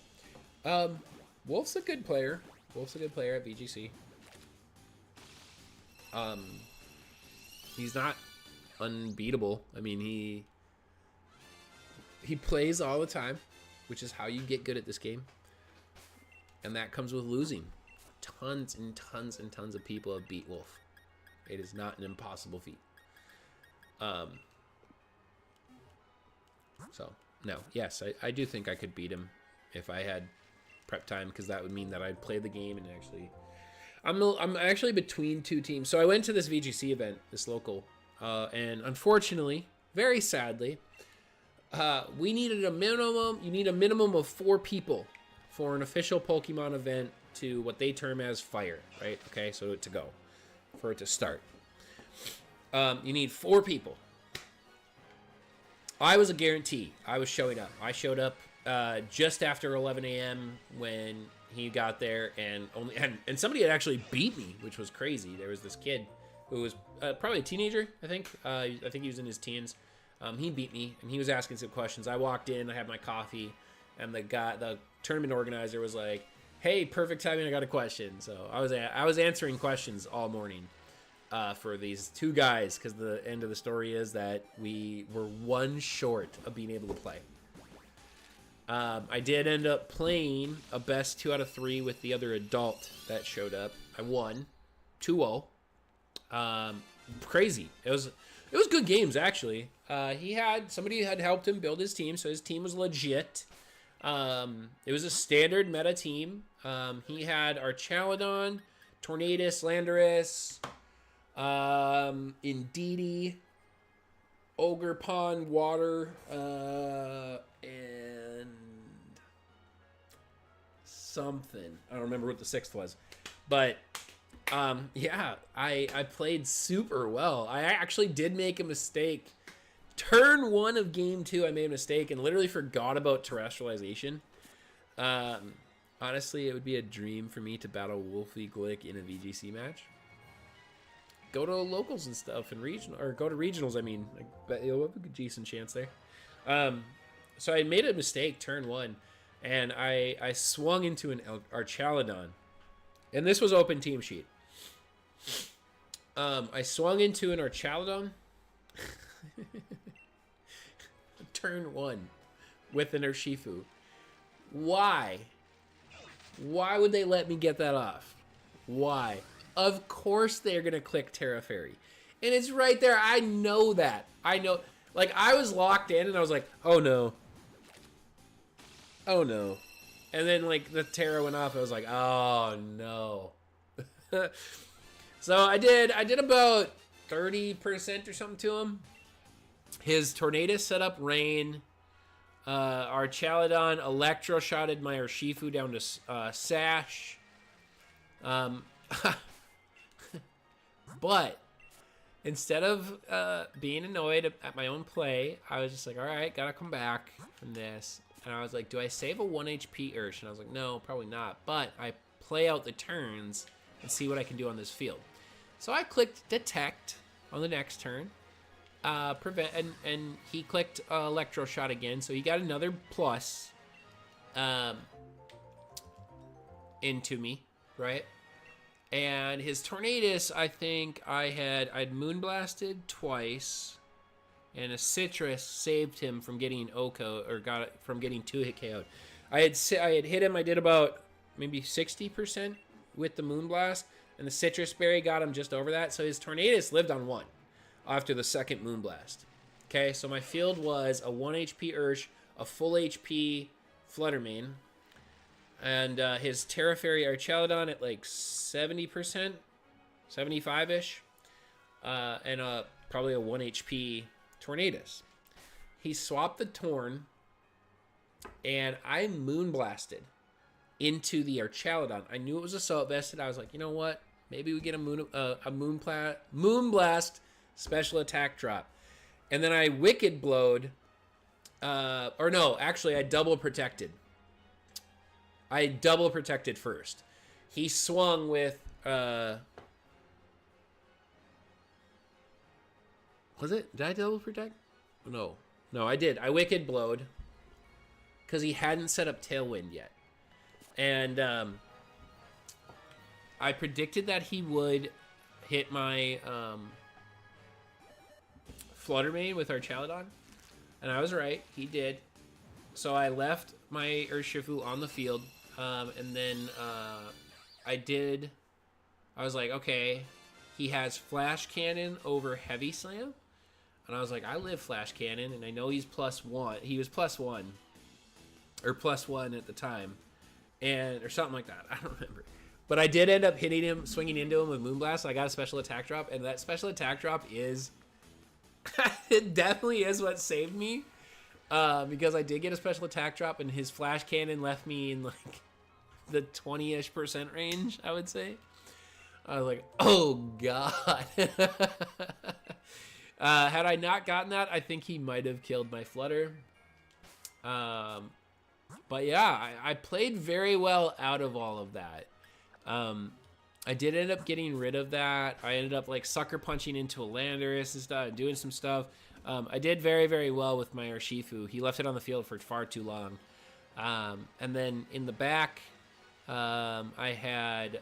Wolf's a good player. Wolf's a good player at VGC. He's not unbeatable. I mean, he plays all the time, which is how you get good at this game. And that comes with losing. Tons and tons and tons of people have beat Wolf. It is not an impossible feat. So, no. Yes, I do think I could beat him if I had prep time, because that would mean that I'd play the game and actually... I'm actually between two teams. So I went to this VGC event, this local, and unfortunately, very sadly... we needed a minimum. You need a minimum of 4 people for an official Pokemon event to what they term as fire, right? Okay, so to go, for it to start. You need 4 people. I was a guarantee. I was showing up. I showed up just after 11 a.m. when he got there, and somebody had actually beat me, which was crazy. There was this kid who was probably a teenager. I think he was in his teens. He beat me, and he was asking some questions. I walked in, I had my coffee, and the tournament organizer was like, "Hey, perfect timing, I got a question." So I was answering questions all morning for these 2 guys, because the end of the story is that we were 1 short of being able to play. I did end up playing a best 2 out of 3 with the other adult that showed up. I won 2-0. Crazy. It was good games, actually. Somebody had helped him build his team, so his team was legit. It was a standard meta team. He had Archaladon, Tornadus, Landorus, Indeedee, Ogre Pond, Water, and something. I don't remember what the 6th was. But yeah, I played super well. I actually did make a mistake. Turn 1 of game 2, I made a mistake and literally forgot about terrestrialization. Honestly, it would be a dream for me to battle Wolfie Glick in a VGC match. Go to locals and stuff and go to regionals. I mean, I bet you'll have a decent chance there. So I made a mistake turn 1, and I swung into an Archaladon, and this was open team sheet. I swung into an Archaladon. Turn 1 with an Urshifu. Why? Why would they let me get that off? Why? Of course they're going to click Terra Fairy. And it's right there. I know that. I know. Like, I was locked in and I was like, oh no. Oh no. And then, like, the Terra went off. I was like, oh no. So I did about 30% or something to him. His Tornadus set up Rain. Archaladon electro-shotted my Urshifu down to Sash. But instead of being annoyed at my own play, I was just like, all right, gotta come back from this. And I was like, do I save a 1 HP Ursh? And I was like, no, probably not. But I play out the turns and see what I can do on this field. So I clicked Detect on the next turn. Prevent, and he clicked Electro Shot again, so he got another plus um, into me, right? And his Tornadus, I think I'd Moonblasted twice, and a Citrus saved him from getting OHKO, or got it from getting 2-hit KO'd. I had hit him. I did about maybe 60% with the Moonblast, and the Citrus Berry got him just over that. So his Tornadus lived on 1 after the second Moonblast. Okay, so my field was a 1 HP Ursh, a full HP Fluttermane, and his Terra Fairy Archaludon at like 70%, 75-ish, and probably a 1 HP Tornadus. He swapped the Torn, and I Moonblasted into the Archaludon. I knew it was Assault Vested. I was like, you know what? Maybe we get a Moonblast special attack drop. And then I Wicked Blowed, or no, actually I double protected. I double protected first. He swung with, was it? Did I double protect? No, I did. I Wicked Blowed because he hadn't set up Tailwind yet. And I predicted that he would hit my Fluttermane with Archaludon, and I was right. He did. So I left my Urshifu on the field, and then I was like, okay, he has Flash Cannon over Heavy Slam, and I was like, I live Flash Cannon, and I know he's +1. He was +1, or +1 at the time, or something like that. I don't remember. But I did end up hitting him, swinging into him with Moonblast. So I got a special attack drop, and that special attack drop is... it definitely is what saved me, because I did get a special attack drop, and his Flash Cannon left me in like the 20-ish% range, I would say. I was like, oh god. Had I not gotten that, I think he might have killed my Flutter. But yeah, I played very well out of all of that. I did end up getting rid of that. I ended up like sucker punching into a Landorus and stuff, doing some stuff. I did very, very well with my Urshifu. He left it on the field for far too long. And then in the back, I had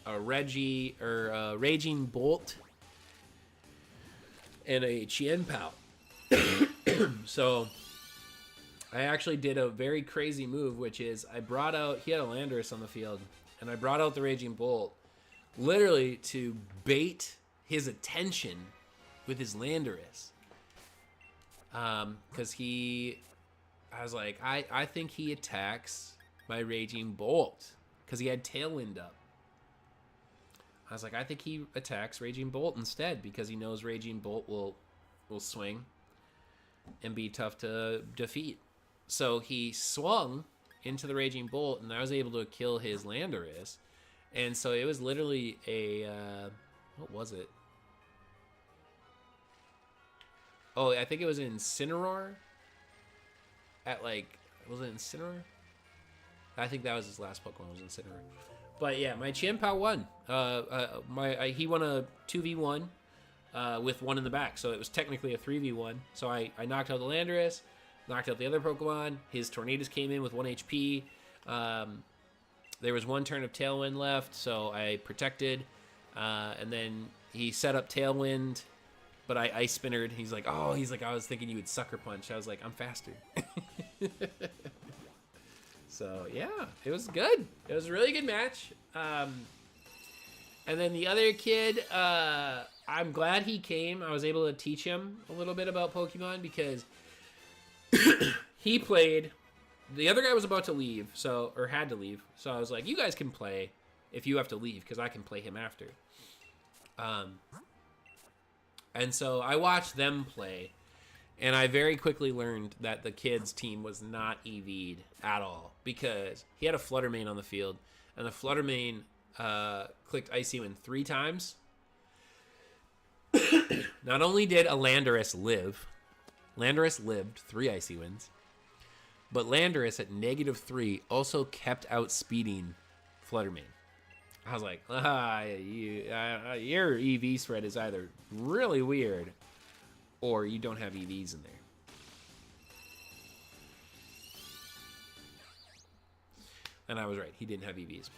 a Raging Bolt and a Chien-Pao. So I actually did a very crazy move, which is I brought out, he had a Landorus on the field, and I brought out the Raging Bolt literally to bait his attention with his Landorus. Because I was like, I think he attacks my Raging Bolt, because he had Tailwind up. I was like, I think he attacks Raging Bolt instead, because he knows Raging Bolt will swing and be tough to defeat. So he swung into the Raging Bolt, and I was able to kill his Landorus. And so it was literally a... what was it? Oh, I think it was Incineroar. At like... Was it Incineroar? I think that was his last Pokemon, was Incineroar. But yeah, my Chien-Pao won. He won a 2v1 with one in the back. So it was technically a 3v1. So I knocked out the Landorus, knocked out the other Pokemon. His Tornadus came in with 1 HP. There was one turn of Tailwind left, so I protected. And then he set up Tailwind, but I Ice Spinnered. He's like, I was thinking you would Sucker Punch. I was like, I'm faster. So, yeah, it was good. It was a really good match. And then the other kid, I'm glad he came. I was able to teach him a little bit about Pokemon because he played. The other guy was about to leave, or had to leave. So I was like, you guys can play if you have to leave because I can play him after. And so I watched them play. And I very quickly learned that the kid's team was not EV'd at all because he had a Fluttermane on the field, and the Fluttermane clicked Icy Wind 3 times. Not only did a Landorus live, Landorus lived 3 Icy Winds, but Landorus at -3 also kept outspeeding Fluttermane. I was like, your EV spread is either really weird or you don't have EVs in there. And I was right. He didn't have EVs.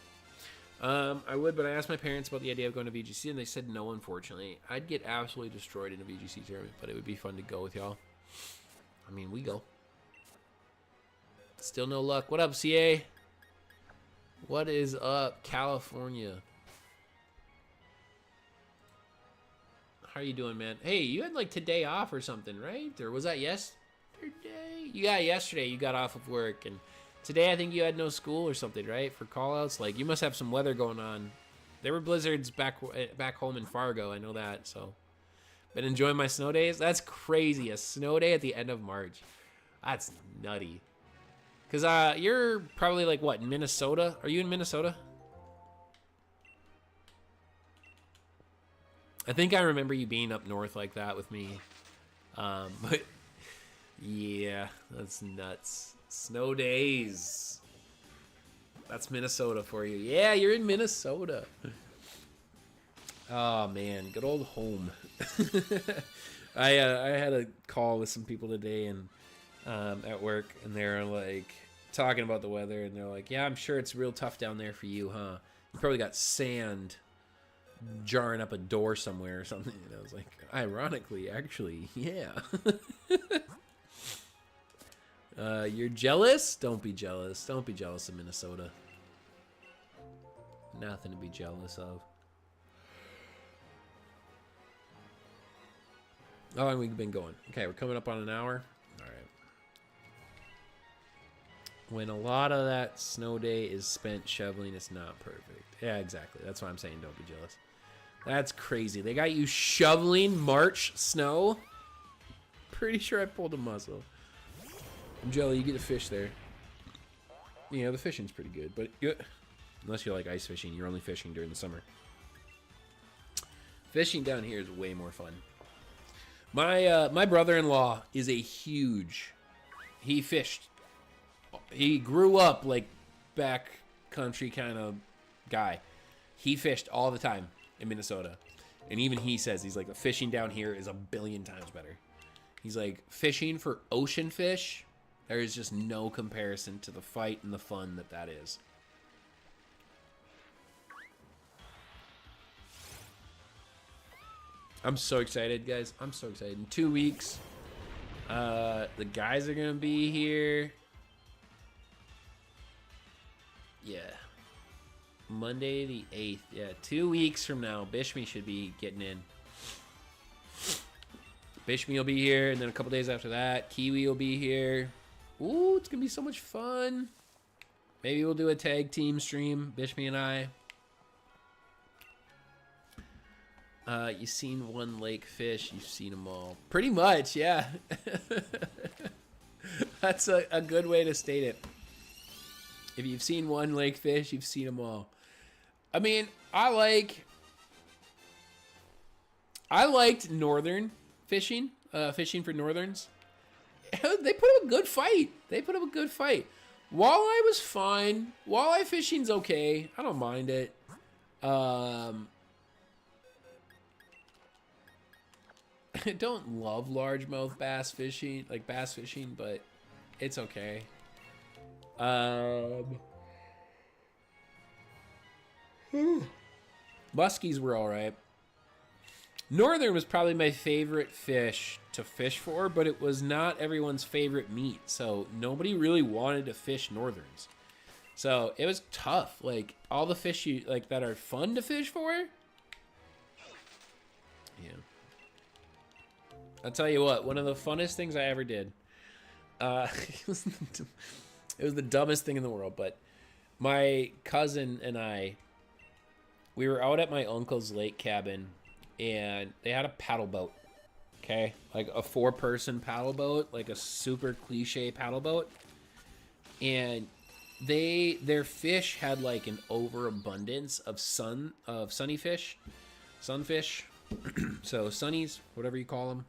I would, but I asked my parents about the idea of going to VGC, and they said no, unfortunately. I'd get absolutely destroyed in a VGC tournament, but it would be fun to go with y'all. I mean, we go. Still no luck. What up, CA? What is up, California? How are you doing, man? Hey, you had like today off or something, right? Or was that yesterday? You got yesterday. You got off of work, and today I think you had no school or something, right? For call-outs. Like, you must have some weather going on. There were blizzards back home in Fargo. I know that. So, been enjoying my snow days. That's crazy. A snow day at the end of March. That's nutty. Because you're probably like, what, in Minnesota? Are you in Minnesota? I think I remember you being up north like that with me. But, yeah, that's nuts. Snow days. That's Minnesota for you. Yeah, you're in Minnesota. Oh, man. Good old home. I had a call with some people today and at work, and they're like talking about the weather, and they're like, yeah, I'm sure it's real tough down there for you, huh? You probably got sand jarring up a door somewhere or something. And I was like, ironically, actually, yeah. You're jealous? Don't be jealous. Don't be jealous of Minnesota. Nothing to be jealous of. How long have we been going? Okay, we're coming up on an hour. All right. When a lot of that snow day is spent shoveling, it's not perfect. Yeah, exactly. That's why I'm saying don't be jealous. That's crazy. They got you shoveling March snow? Pretty sure I pulled a muscle. I'm jelly, you get a fish there. Yeah, the fishing's pretty good, but unless you like ice fishing, you're only fishing during the summer. Fishing down here is way more fun. My brother-in-law is a huge... He fished. He grew up like back country kind of guy. He fished all the time in Minnesota. And even he says, he's like, the fishing down here is a billion times better. He's like, fishing for ocean fish, there is just no comparison to the fight and the fun that is. I'm so excited, guys. I'm so excited. In 2 weeks, the guys are going to be here. Yeah. Monday the 8th. Yeah, 2 weeks from now, Bishme should be getting in. Bishme will be here, and then a couple days after that, Kiwi will be here. Ooh, it's going to be so much fun. Maybe we'll do a tag team stream, Bishme and I. You seen one lake fish, you've seen them all. Pretty much, yeah. That's a good way to state it. If you've seen one lake fish, you've seen them all. I mean, I liked northern fishing, fishing for northerns. They put up a good fight. Walleye was fine. Walleye fishing's okay. I don't mind it. I don't love largemouth bass fishing, but it's okay. Muskies were all right. Northern was probably my favorite fish to fish for, but it was not everyone's favorite meat, so nobody really wanted to fish northerns. So it was tough. Like, all the fish you like that are fun to fish for. Yeah. I'll tell you what, one of the funnest things I ever did. It was the dumbest thing in the world, but my cousin and I, we were out at my uncle's lake cabin, and they had a paddle boat. Okay, like a 4-person paddle boat, like a super cliche paddle boat, and their fish had like an overabundance of sunfish, so sunnies, whatever you call them.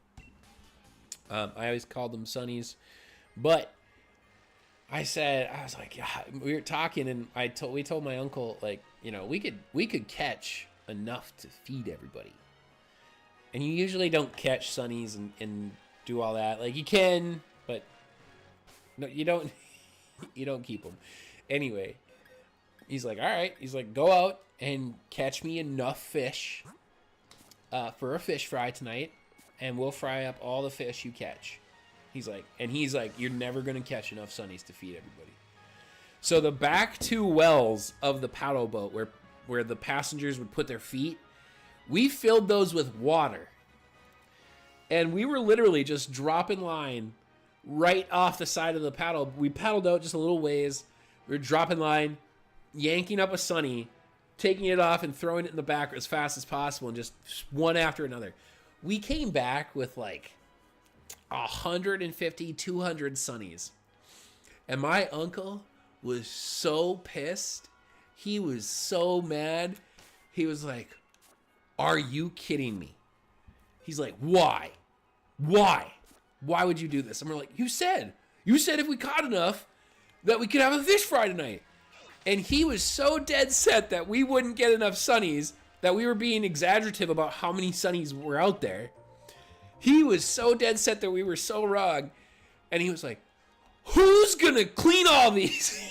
I always called them sunnies, but I was like, yeah, we were talking, and we told my uncle, like, you know, we could catch enough to feed everybody. And you usually don't catch sunnies and do all that. Like, you can, but no, you don't. You don't keep them. Anyway, He's like, all right. He's like, go out and catch me enough fish for a fish fry tonight, and we'll fry up all the fish you catch. He's like, you're never going to catch enough sunnies to feed everybody. So the back two wells of the paddle boat where the passengers would put their feet, we filled those with water. And we were literally just dropping line right off the side of the paddle. We paddled out just a little ways. We were dropping line, yanking up a sunny, taking it off and throwing it in the back as fast as possible, and just one after another. We came back with like 150, 200 sunnies. And my uncle was so pissed. He was so mad. He was like, are you kidding me? He's like, why? Why? Why would you do this? And we're like, you said if we caught enough that we could have a fish fry tonight. And he was so dead set that we wouldn't get enough sunnies, that we were being exaggerative about how many sunnies were out there. He was so dead set that we were so wrong. And he was like, who's gonna clean all these?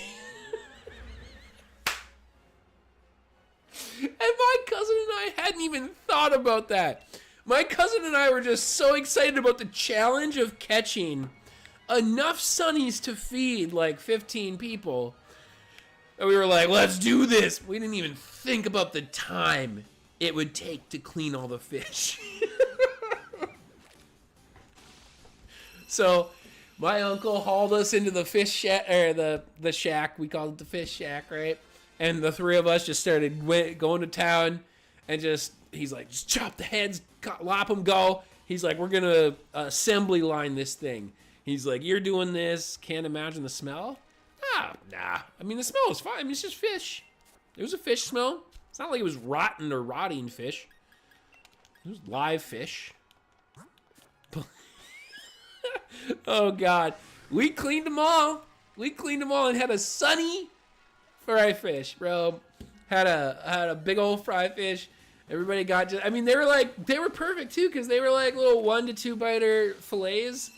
And my cousin and I hadn't even thought about that. My cousin and I were just so excited about the challenge of catching enough sunnies to feed like 15 people. And we were like, let's do this. We didn't even think about the time it would take to clean all the fish. So my uncle hauled us into the fish shack, or the shack. We called it the fish shack, right? And the three of us just started going to town, and he's like, just chop the heads, lop them, go. He's like, we're going to assembly line this thing. He's like, you're doing this. Can't imagine the smell? Nah. I mean, the smell was fine. I mean, it's just fish. It was a fish smell. It's not like it was rotten or rotting fish. It was live fish. Oh, God. We cleaned them all. And had a sunny fry fish, bro. Had a big old fry fish. Everybody got just, I mean, they were perfect too, because they were like little 1 to 2 biter fillets.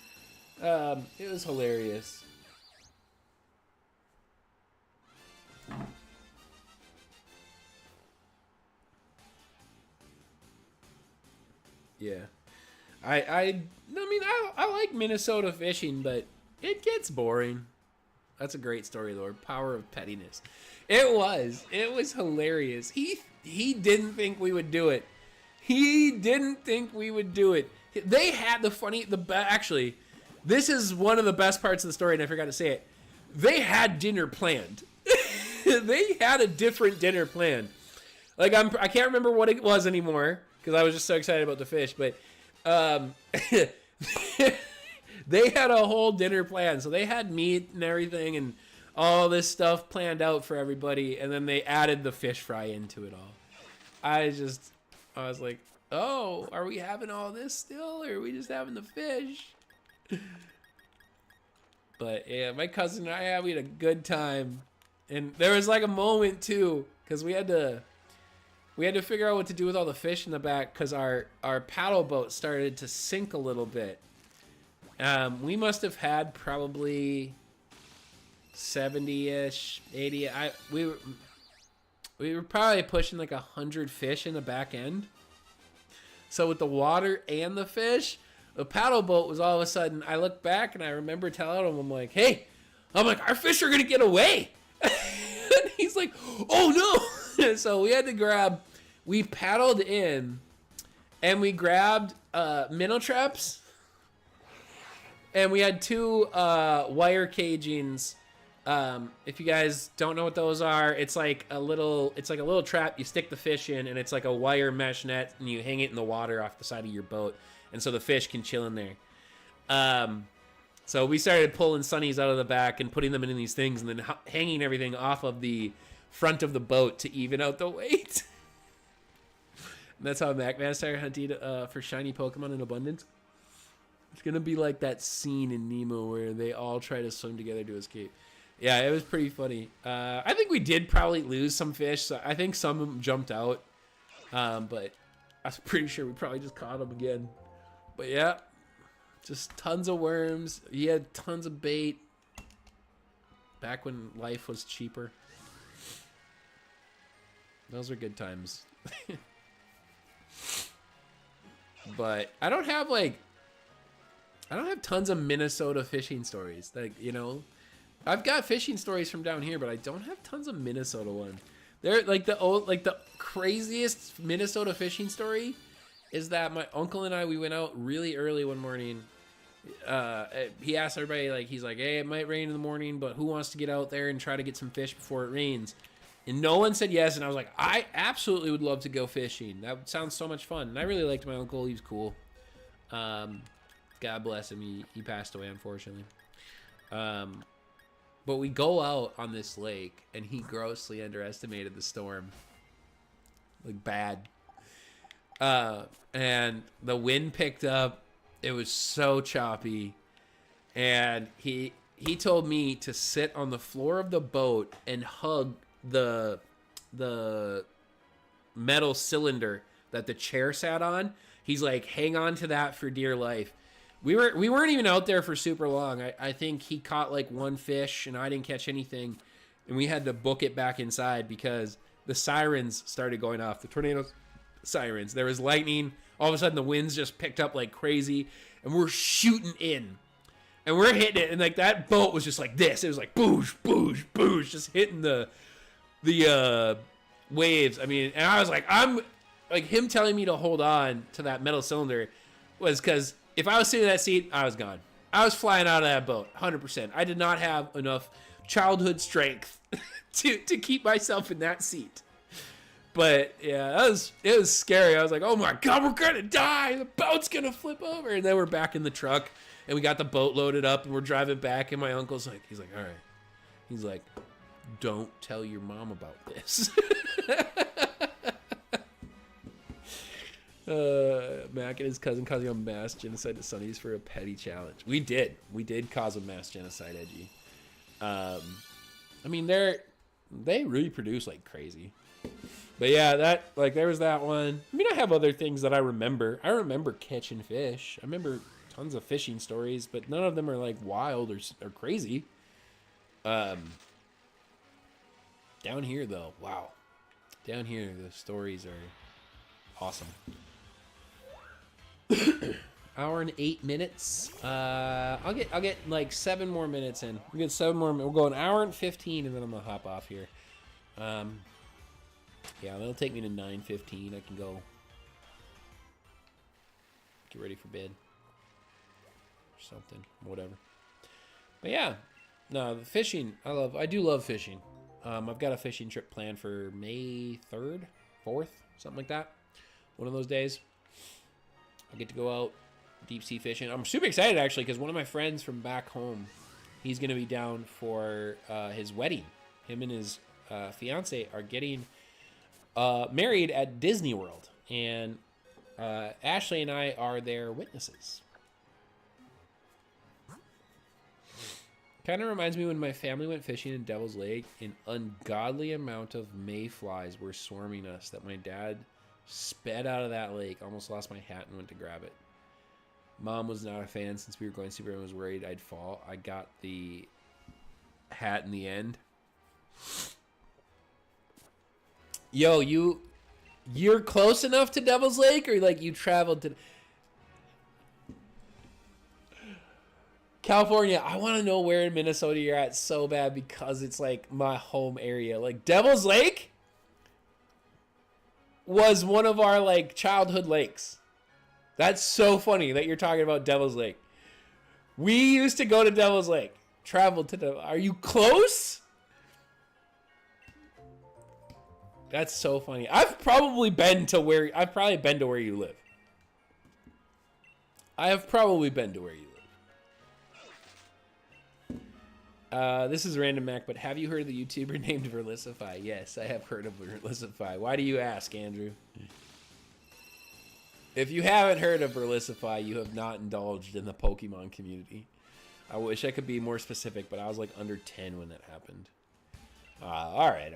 It was hilarious. Yeah. I mean, I like Minnesota fishing, but it gets boring. That's a great story, Lord. Power of pettiness. It was hilarious. He didn't think we would do it. They had actually, this is one of the best parts of the story, and I forgot to say it. They had dinner planned. They had a different dinner planned. Like, I can't remember what it was anymore, because I was just so excited about the fish, but they had a whole dinner plan. So they had meat and everything and all this stuff planned out for everybody, and then they added the fish fry into it all. I was like, oh, are we having all this still, or are we just having the fish? But yeah, my cousin and I we had a good time. And there was like a moment too, because we had to figure out what to do with all the fish in the back, because our paddle boat started to sink a little bit. We must have had probably 70-ish, 80. We were probably pushing like 100 fish in the back end. So with the water and the fish, the paddle boat was all of a sudden, I look back and I remember telling him, I'm like, our fish are going to get away. And he's like, oh no. So we paddled in and we grabbed minnow traps, and we had 2 wire cagings. If you guys don't know what those are, it's like a little trap. You stick the fish in, and it's like a wire mesh net, and you hang it in the water off the side of your boat, and so the fish can chill in there. So we started pulling sunnies out of the back and putting them in these things, and then hanging everything off of the front of the boat to even out the weight. And that's how MacMan started hunting for shiny Pokemon in abundance. It's gonna be like that scene in Nemo where they all try to swim together to escape. Yeah, it was pretty funny. I think we did probably lose some fish. So I think some of them jumped out. But I was pretty sure we probably just caught them again. But yeah, just tons of worms. He had tons of bait. Back when life was cheaper. Those are good times. But I don't have tons of Minnesota fishing stories. Like, you know, I've got fishing stories from down here, but I don't have tons of Minnesota ones. They're like the craziest Minnesota fishing story is that my uncle and I, we went out really early one morning. He asked everybody, like, he's like, hey, it might rain in the morning, but who wants to get out there and try to get some fish before it rains? And no one said yes, and I was like, I absolutely would love to go fishing. That sounds so much fun. And I really liked my uncle. He was cool. God bless him. He passed away, unfortunately. But we go out on this lake, and he grossly underestimated the storm. Like, bad. And the wind picked up. It was so choppy. And he told me to sit on the floor of the boat and hug the metal cylinder that the chair sat on. He's like, hang on to that for dear life. We weren't even out there for super long. I think he caught like one fish and I didn't catch anything, and we had to book it back inside because the sirens started going off, the tornado sirens. There was lightning. All of a sudden the winds just picked up like crazy, and we're shooting in and we're hitting it, and like that boat was just like this. It was like boosh, boosh, boosh, just hitting the waves. I mean, and I was like, I'm like, him telling me to hold on to that metal cylinder was because if I was sitting in that seat, I was gone. I was flying out of that boat, 100%. I did not have enough childhood strength to keep myself in that seat. But yeah, it was scary. I was like, oh my God, we're gonna die. The boat's gonna flip over. And then we're back in the truck, and we got the boat loaded up, and we're driving back. And my uncle's like, he's like, all right. He's like, don't tell your mom about this. Mac and his cousin causing a mass genocide to Sunnies for a petty challenge. We did cause a mass genocide, Edgy. I mean, they really produce like crazy. But yeah, that, like, there was that one. I mean, I have other things that I remember. I remember catching fish. I remember tons of fishing stories, but none of them are like wild or crazy. Down here though, wow. Down here the stories are awesome. Hour and 8 minutes. I'll get like 7 more minutes in. We'll get 7 more. We'll go an hour and 15, and then I'm gonna hop off here. Yeah, that'll take me to 9:15. I can go get ready for bed or something, whatever. But yeah, no, the fishing. I do love fishing. I've got a fishing trip planned for May 3rd, 4th, something like that. One of those days. I'll get to go out deep sea fishing. I'm super excited, actually, because one of my friends from back home, he's going to be down for his wedding. Him and his fiance are getting married at Disney World. And Ashley and I are their witnesses. Kind of reminds me when my family went fishing in Devil's Lake. An ungodly amount of mayflies were swarming us that my dad sped out of that lake. Almost lost my hat and went to grab it. Mom was not a fan since we were going super and was worried I'd fall. I got the hat in the end. Yo, you're close enough to Devil's Lake, or like you traveled to California? I want to know where in Minnesota you're at so bad because it's like my home area. Like Devil's Lake was one of our like childhood lakes. That's so funny that you're talking about Devil's Lake. We used to go to Devil's Lake. Traveled to the. Are you close? That's so funny. I've probably been to where you live. I have probably been to where you live. This is Random Mac, but have you heard of the YouTuber named Verlicify? Yes, I have heard of Verlicify. Why do you ask, Andrew? If you haven't heard of Verlicify, you have not indulged in the Pokemon community. I wish I could be more specific, but I was like under 10 when that happened. All right.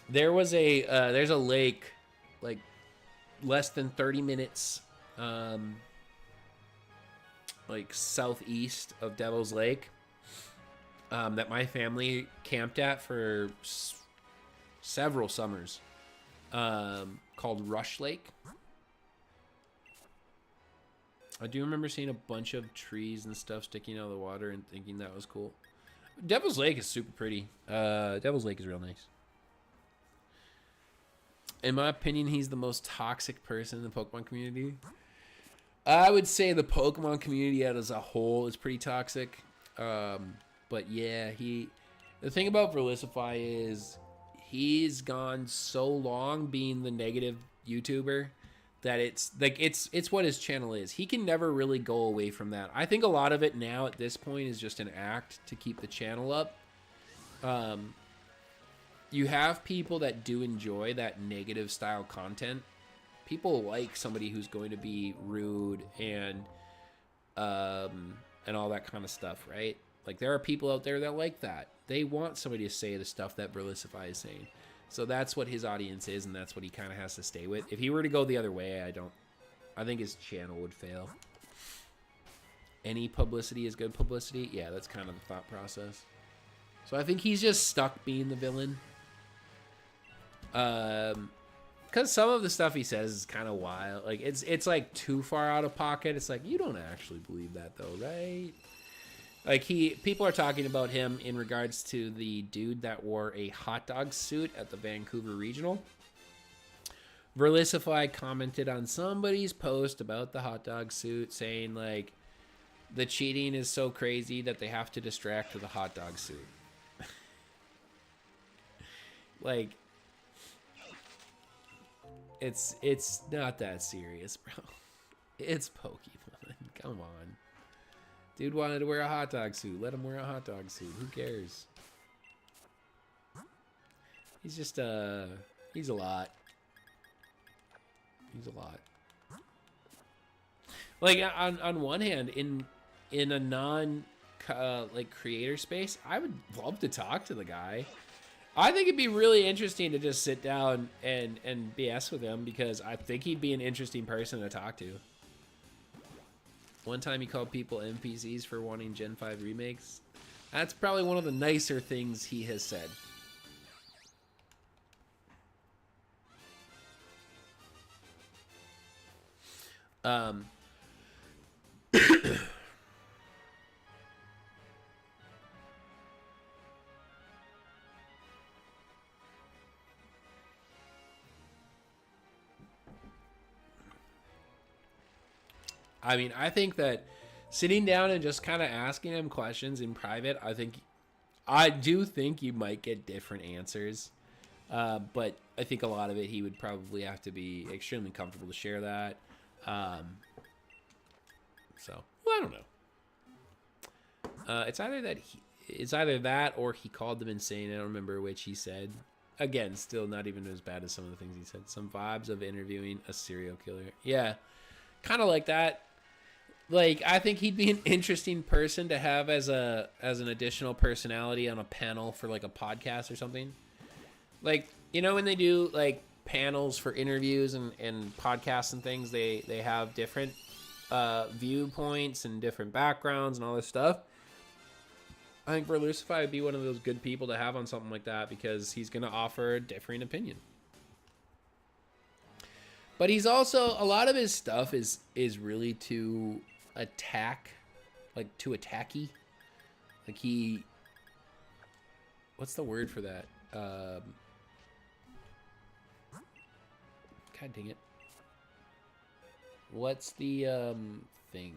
There's a lake like less than 30 minutes like southeast of Devil's Lake that my family camped at for several summers, called Rush Lake. I do remember seeing a bunch of trees and stuff sticking out of the water and thinking that was cool. Devil's Lake is super pretty. Devil's Lake is real nice. In my opinion, he's the most toxic person in the Pokemon community. I would say the Pokemon community as a whole is pretty toxic. But yeah, the thing about Verlisify is he's gone so long being the negative YouTuber that it's like it's what his channel is. He can never really go away from that. I think a lot of it now at this point is just an act to keep the channel up. You have people that do enjoy that negative style content. People like somebody who's going to be rude and all that kind of stuff, right? Like there are people out there that like that. They want somebody to say the stuff that Verlisify is saying. So that's what his audience is, and that's what he kind of has to stay with. If he were to go the other way, I think his channel would fail. Any publicity is good publicity. Yeah, that's kind of the thought process. So I think he's just stuck being the villain. Because some of the stuff he says is kind of wild. Like it's like too far out of pocket. It's like you don't actually believe that though, right? Like people are talking about him in regards to the dude that wore a hot dog suit at the Vancouver Regional. Verlisify commented on somebody's post about the hot dog suit saying like the cheating is so crazy that they have to distract to the hot dog suit. Like it's not that serious, bro. It's Pokemon. Come on. Dude wanted to wear a hot dog suit. Let him wear a hot dog suit. Who cares? He's just he's a lot. He's a lot. Like on one hand, in a non like creator space, I would love to talk to the guy. I think it'd be really interesting to just sit down and BS with him because I think he'd be an interesting person to talk to. One time he called people NPCs for wanting Gen 5 remakes. That's probably one of the nicer things he has said. I mean, I think that sitting down and just kind of asking him questions in private, I do think you might get different answers. But I think a lot of it, he would probably have to be extremely comfortable to share that. So, well, I don't know. It's either that or he called them insane. I don't remember which he said. Again, still not even as bad as some of the things he said. Some vibes of interviewing a serial killer. Yeah, kind of like that. Like, I think he'd be an interesting person to have as an additional personality on a panel for like a podcast or something. Like, you know, when they do like panels for interviews and podcasts and things, they have different viewpoints and different backgrounds and all this stuff. I think Verlisify would be one of those good people to have on something like that because he's going to offer a differing opinion. But he's also, a lot of his stuff is really too too attacky. Like what's the word for that? God dang it. What's the thing?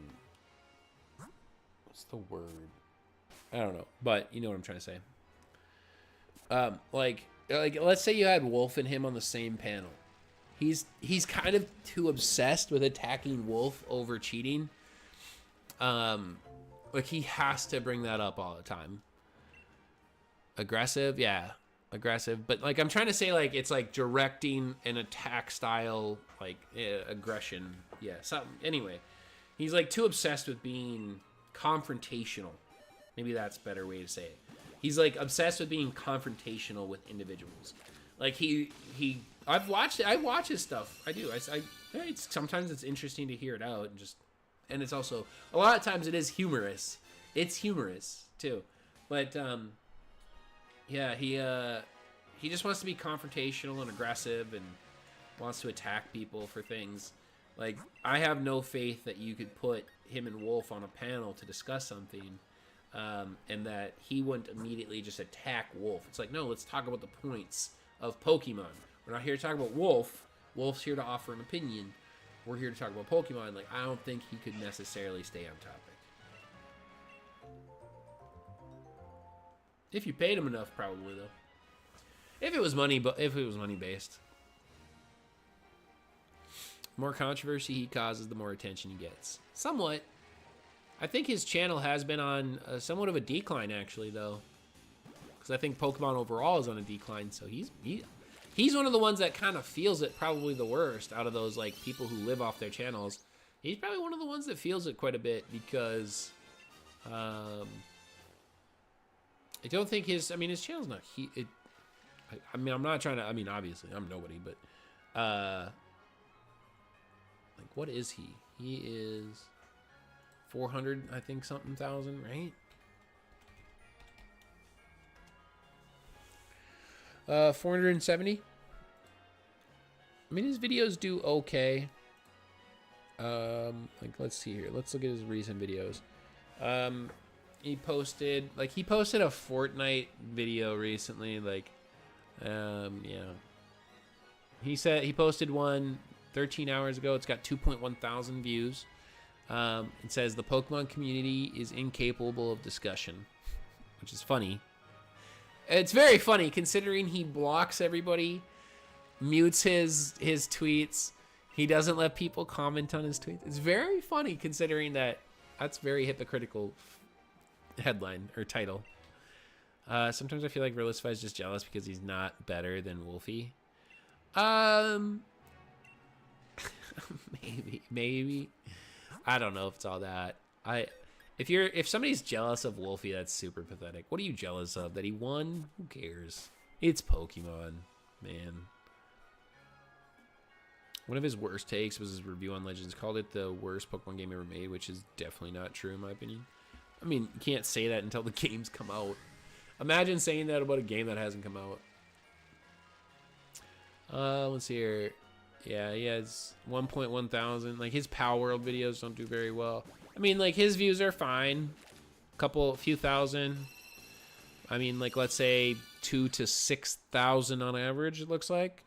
What's the word? I don't know, but you know what I'm trying to say. Like let's say you had Wolf and him on the same panel. He's kind of too obsessed with attacking Wolf over cheating. Like he has to bring that up all the time. Aggressive, yeah, aggressive. But like I'm trying to say, like it's like directing an attack style, like aggression. Yeah, something. Anyway, he's like too obsessed with being confrontational. Maybe that's a better way to say it. He's like obsessed with being confrontational with individuals. Like I watch his stuff. I do. Sometimes it's interesting to hear it out and it's also a lot of times it is humorous. It's humorous too. But yeah, he just wants to be confrontational and aggressive and wants to attack people for things. Like, I have no faith that you could put him and Wolf on a panel to discuss something, and that he wouldn't immediately just attack Wolf. It's like, no, let's talk about the points of Pokemon. We're not here to talk about Wolf. Wolf's here to offer an opinion. We're here to talk about Pokemon. Like, I don't think he could necessarily stay on topic. If you paid him enough, probably, though. If it was money, but if it was money based. More controversy he causes, the more attention he gets. Somewhat. I think his channel has been on somewhat of a decline, actually, though. Because I think Pokemon overall is on a decline, so he's one of the ones that kind of feels it probably the worst out of those, like, people who live off their channels. He's probably one of the ones that feels it quite a bit because I don't think his channel's not I mean, I'm not trying to, I mean, obviously I'm nobody, but like, what is he? He is 400, I think, something thousand, right? 470. I mean, his videos do okay. Like, let's see here. Let's look at his recent videos. He posted a Fortnite video recently. Like, yeah. He said he posted one 13 hours ago. It's got 2.1 thousand views. It says the Pokemon community is incapable of discussion, which is funny. It's very funny considering he blocks everybody, mutes his tweets. He doesn't let people comment on his tweets. It's very funny considering that's very hypocritical headline or title. Sometimes I feel like Realistify is just jealous because he's not better than Wolfie. Maybe. I don't know if it's all that. If somebody's jealous of Wolfie, that's super pathetic. What are you jealous of? That he won? Who cares? It's Pokemon, man. One of his worst takes was his review on Legends. Called it the worst Pokemon game ever made, which is definitely not true in my opinion. I mean, you can't say that until the games come out. Imagine saying that about a game that hasn't come out. Let's see here. Yeah, he has 1.1 thousand. Like, his Power World videos don't do very well. I mean, like, his views are fine. A few thousand. I mean, like, let's say 2,000 to 6,000 on average, it looks like.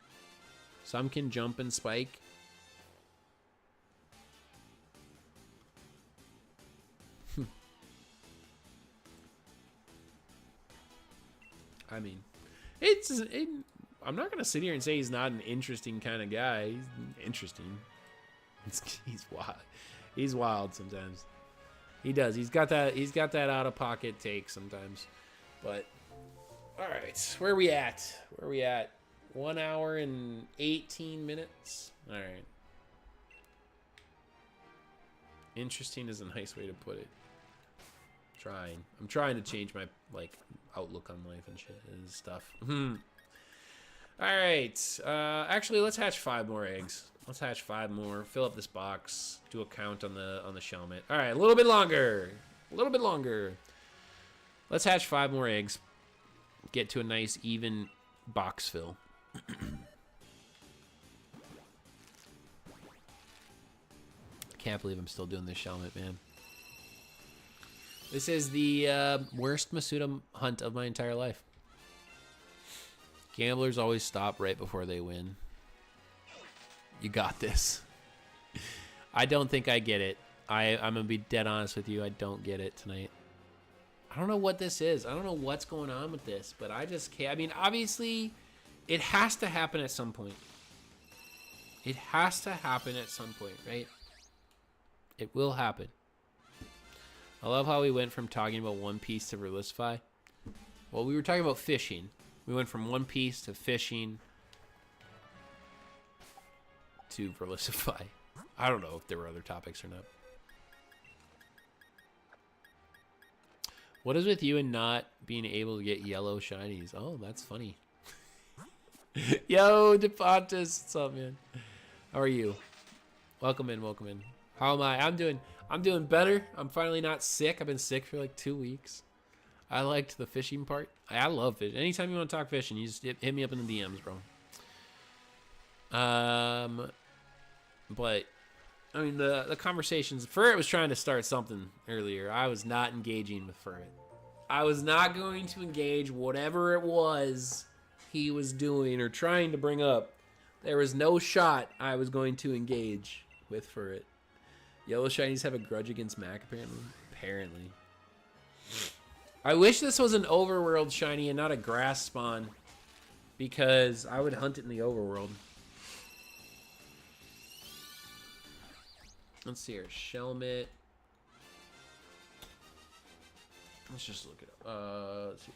Some can jump and spike. I mean, I'm not going to sit here and say he's not an interesting kind of guy. He's interesting. He's wild. He's wild sometimes. He does. He's got that out of pocket take sometimes. But all right, where are we at? 1 hour and 18 minutes. All right. Interesting is a nice way to put it. I'm trying to change my, like, outlook on life and shit and stuff. All right. Actually, let's hatch 5 more eggs. Let's hatch 5 more. Fill up this box. Do a count on the Shelmet. All right, a little bit longer. Let's hatch 5 more eggs. Get to a nice even box fill. Can't believe I'm still doing this Shelmet, man. This is the worst Masuda hunt of my entire life. Gamblers always stop right before they win. You got this. I don't think I get it. I'm going to be dead honest with you. I don't get it tonight. I don't know what this is. I don't know what's going on with this, but I just can't. I mean, obviously, it has to happen at some point. It has to happen at some point, right? It will happen. I love how we went from talking about One Piece to Realistify. Well, we were talking about fishing. We went from One Piece to fishing to Realistify. I don't know if there were other topics or not. What is with you and not being able to get yellow shinies? Oh, that's funny. Yo, DePontis, what's up, man? How are you? Welcome in. How am I? I'm doing better. I'm finally not sick. I've been sick for like 2 weeks. I liked the fishing part. I love fish. Anytime you want to talk fishing, you just hit me up in the DMs, bro. But I mean the conversations. Furret was trying to start something earlier. I was not engaging with Furret. I was not going to engage whatever it was he was doing or trying to bring up. There was no shot I was going to engage with Furret. Yellow shinies have a grudge against Mac, apparently. I wish this was an overworld shiny and not a grass spawn, because I would hunt it in the overworld. Let's see here. Shelmet. Let's just look it up. Let's see.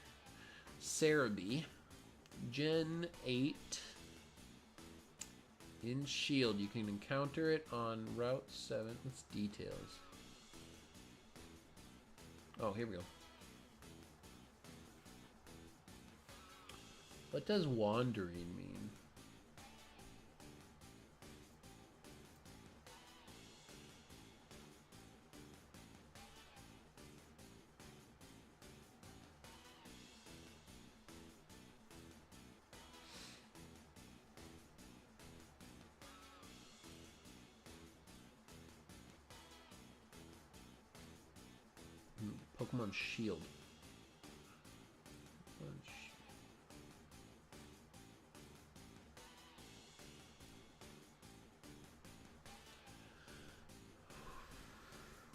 Cerebi. Gen 8. In Shield. You can encounter it on Route 7. What's details? Oh, here we go. What does wandering mean? Pokemon Shield.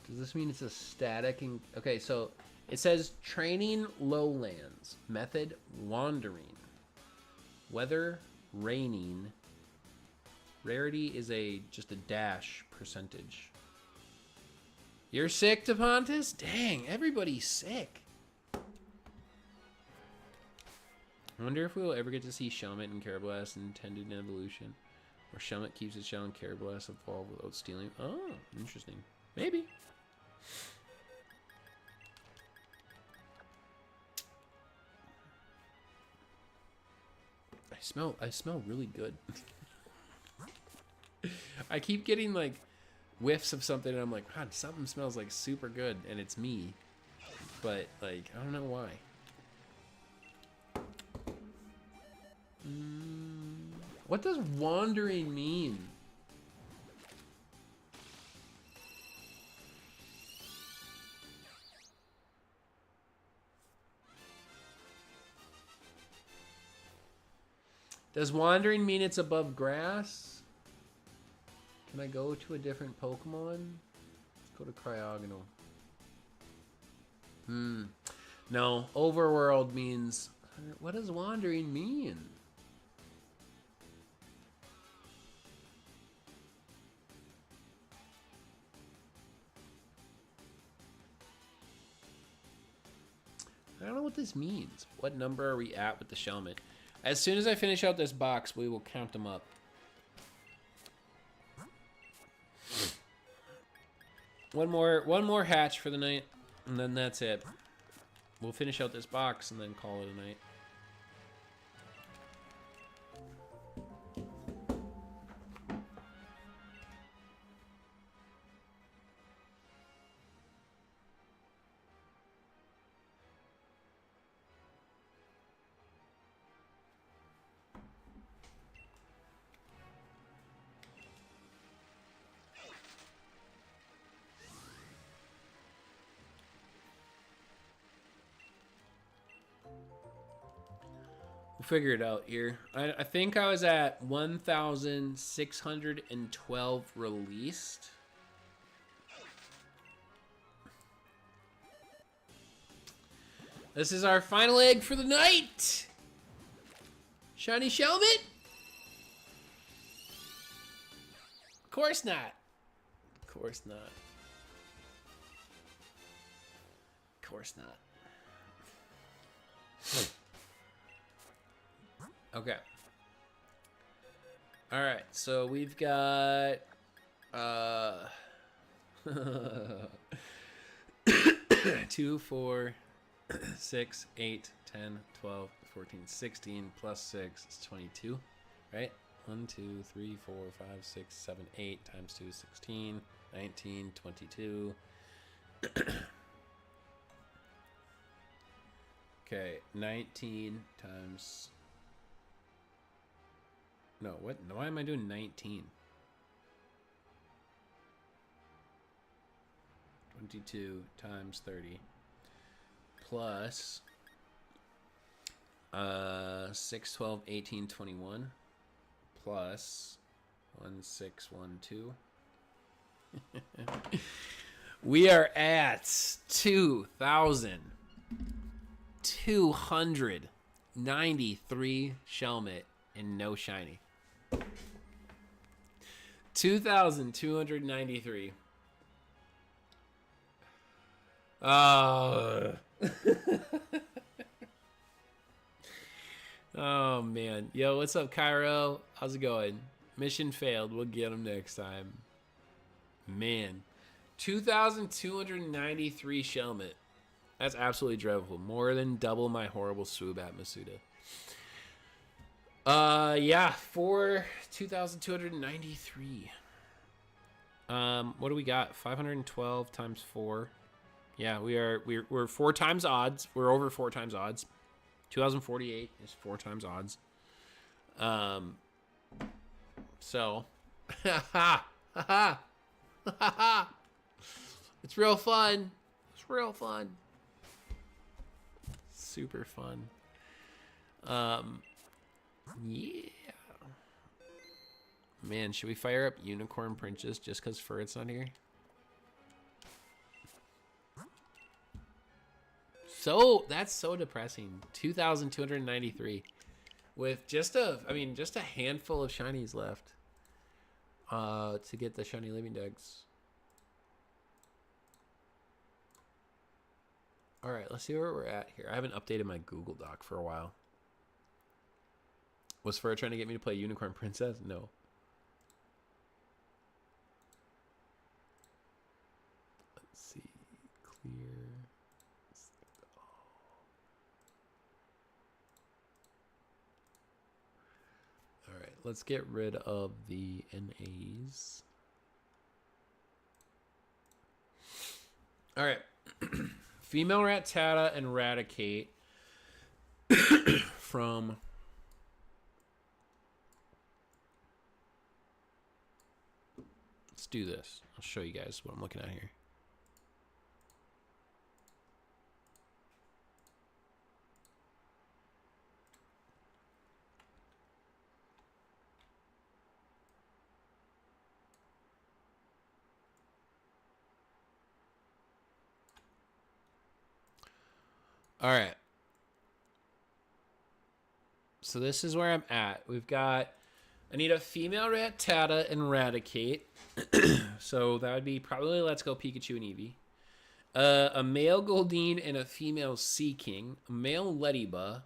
Does this mean it's a static? Okay, so it says training lowlands. Method wandering. Weather raining. Rarity is just a dash percentage. You're sick, Tapontis? Dang, everybody's sick. I wonder if we'll ever get to see Shelmet and Carablast intended in evolution. Or Shelmet keeps its shell and Carablast evolve without stealing. Oh, interesting. Maybe. I smell really good. I keep getting like whiffs of something and I'm like, God, something smells like super good and it's me. But like, I don't know why. What does wandering mean? Does wandering mean it's above grass? Can I go to a different Pokemon? Let's go to Cryogonal. No, overworld means... What does wandering mean? I don't know what this means. What number are we at with the Shelmet? As soon as I finish out this box, we will count them up. One more hatch for the night, and then that's it. We'll finish out this box and then call it a night. We'll figure it out here. I think I was at 1,612 released. This is our final egg for the night. Shiny Shelmet? Of course not. Of course not. Of course not. Okay. All right, so we've got 2, 4, 6, 8, 10, 12, 14, 16 plus 6 is 22, right? 1, 2, 3, 4, 5, 6, 7, 8 times 2 is 16, 19, 22. Okay, 19 times... No, what? Why am I doing 19? 22 times 30 plus 6, 12, 18, 21 plus 1, 6, 1, 2. We are at 2,293 Shelmet and no shiny. 2,293. Oh. Oh, man. Yo, what's up, Cairo? How's it going? Mission failed. We'll get him next time. Man. 2,293 Shelmet. That's absolutely dreadful. More than double my horrible Swoobat Masuda. Yeah, for 2,293. What do we got? 512 times 4. Yeah, we're 4 times odds. We're over 4 times odds. 2048 is 4 times odds. So, it's real fun. It's real fun. Super fun. Yeah. Man, should we fire up Unicorn Princess just because Furret's not here? So, that's so depressing. 2,293. With just a handful of shinies left. To get the shiny living dugs. Alright, let's see where we're at here. I haven't updated my Google Doc for a while. Was Furret trying to get me to play Unicorn Princess? No. Let's see. Clear. Alright, let's get rid of the NAs. Alright. Female Rattata and Raticate from... Let's do this. I'll show you guys what I'm looking at here. All right. So this is where I'm at. We've got... I need a female Rattata and Raticate. So that would be probably Let's Go Pikachu and Eevee. A male Goldeen and a female Seaking. A male Lettiba.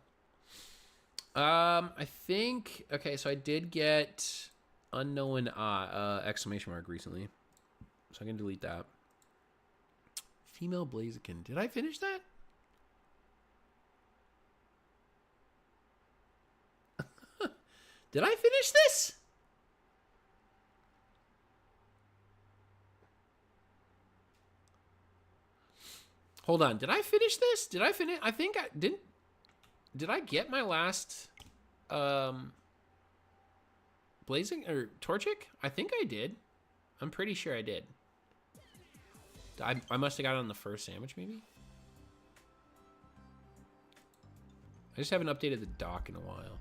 I think... Okay, so I did get Unknown exclamation mark recently. So I can delete that. Female Blaziken. Did I finish that? Did I finish this? Hold on. Did I finish this? Did I finish? I think I didn't. Did I get my last Blazing or Torchic? I think I did. I'm pretty sure I did. I must have got it on the first sandwich, maybe? I just haven't updated the dock in a while.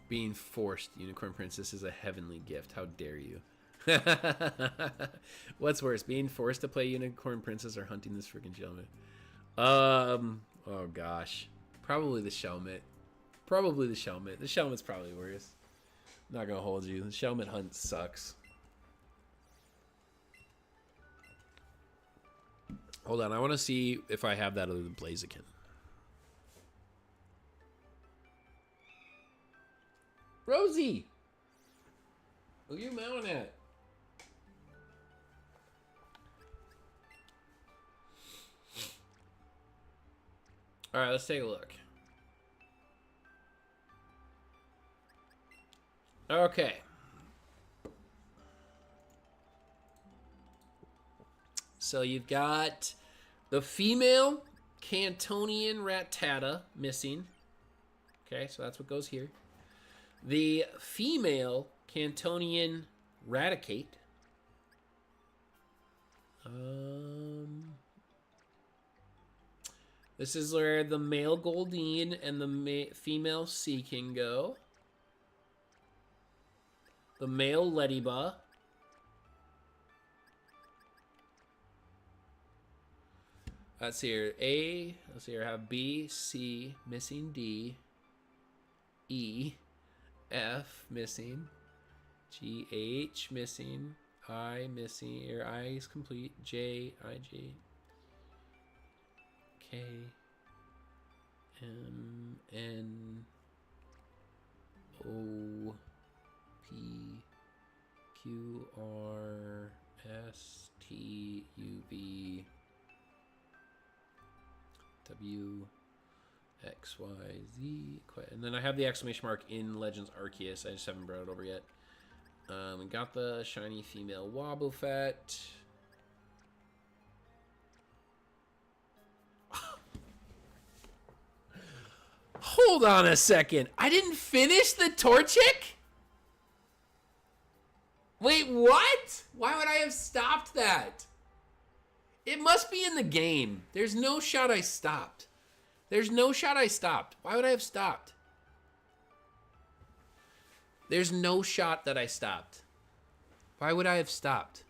Being forced, Unicorn Princess, is a heavenly gift. How dare you? What's worse, being forced to play Unicorn Princess or hunting this freaking Shelmet? Oh gosh. Probably the Shelmet. Probably the Shelmet. The Shelmet's probably worse. Not gonna hold you. The Shelmet hunt sucks. Hold on, I want to see if I have that other than Blaziken. Rosie! Who you mowing at? Alright, let's take a look. Okay. So you've got the female Cantonian Rattata missing. Okay, so that's what goes here. The female Cantonian Raticate. This is where the male Goldeen and the female Sea King go. The male Lediba. Let's see here. A. Let's see here. I have B, C, missing D, E, F, missing, G, H, missing, I, missing, or I is complete, J, I, J, K, M, N, O, P, Q, R, S, T, U, V, W, X, Y, Z, and then I have the exclamation mark in Legends Arceus. I just haven't brought it over yet. We got the shiny female Wobbuffet. Hold on a second. I didn't finish the Torchic? Wait, what? Why would I have stopped that? It must be in the game. There's no shot I stopped. There's no shot I stopped. Why would I have stopped? There's no shot that I stopped. Why would I have stopped?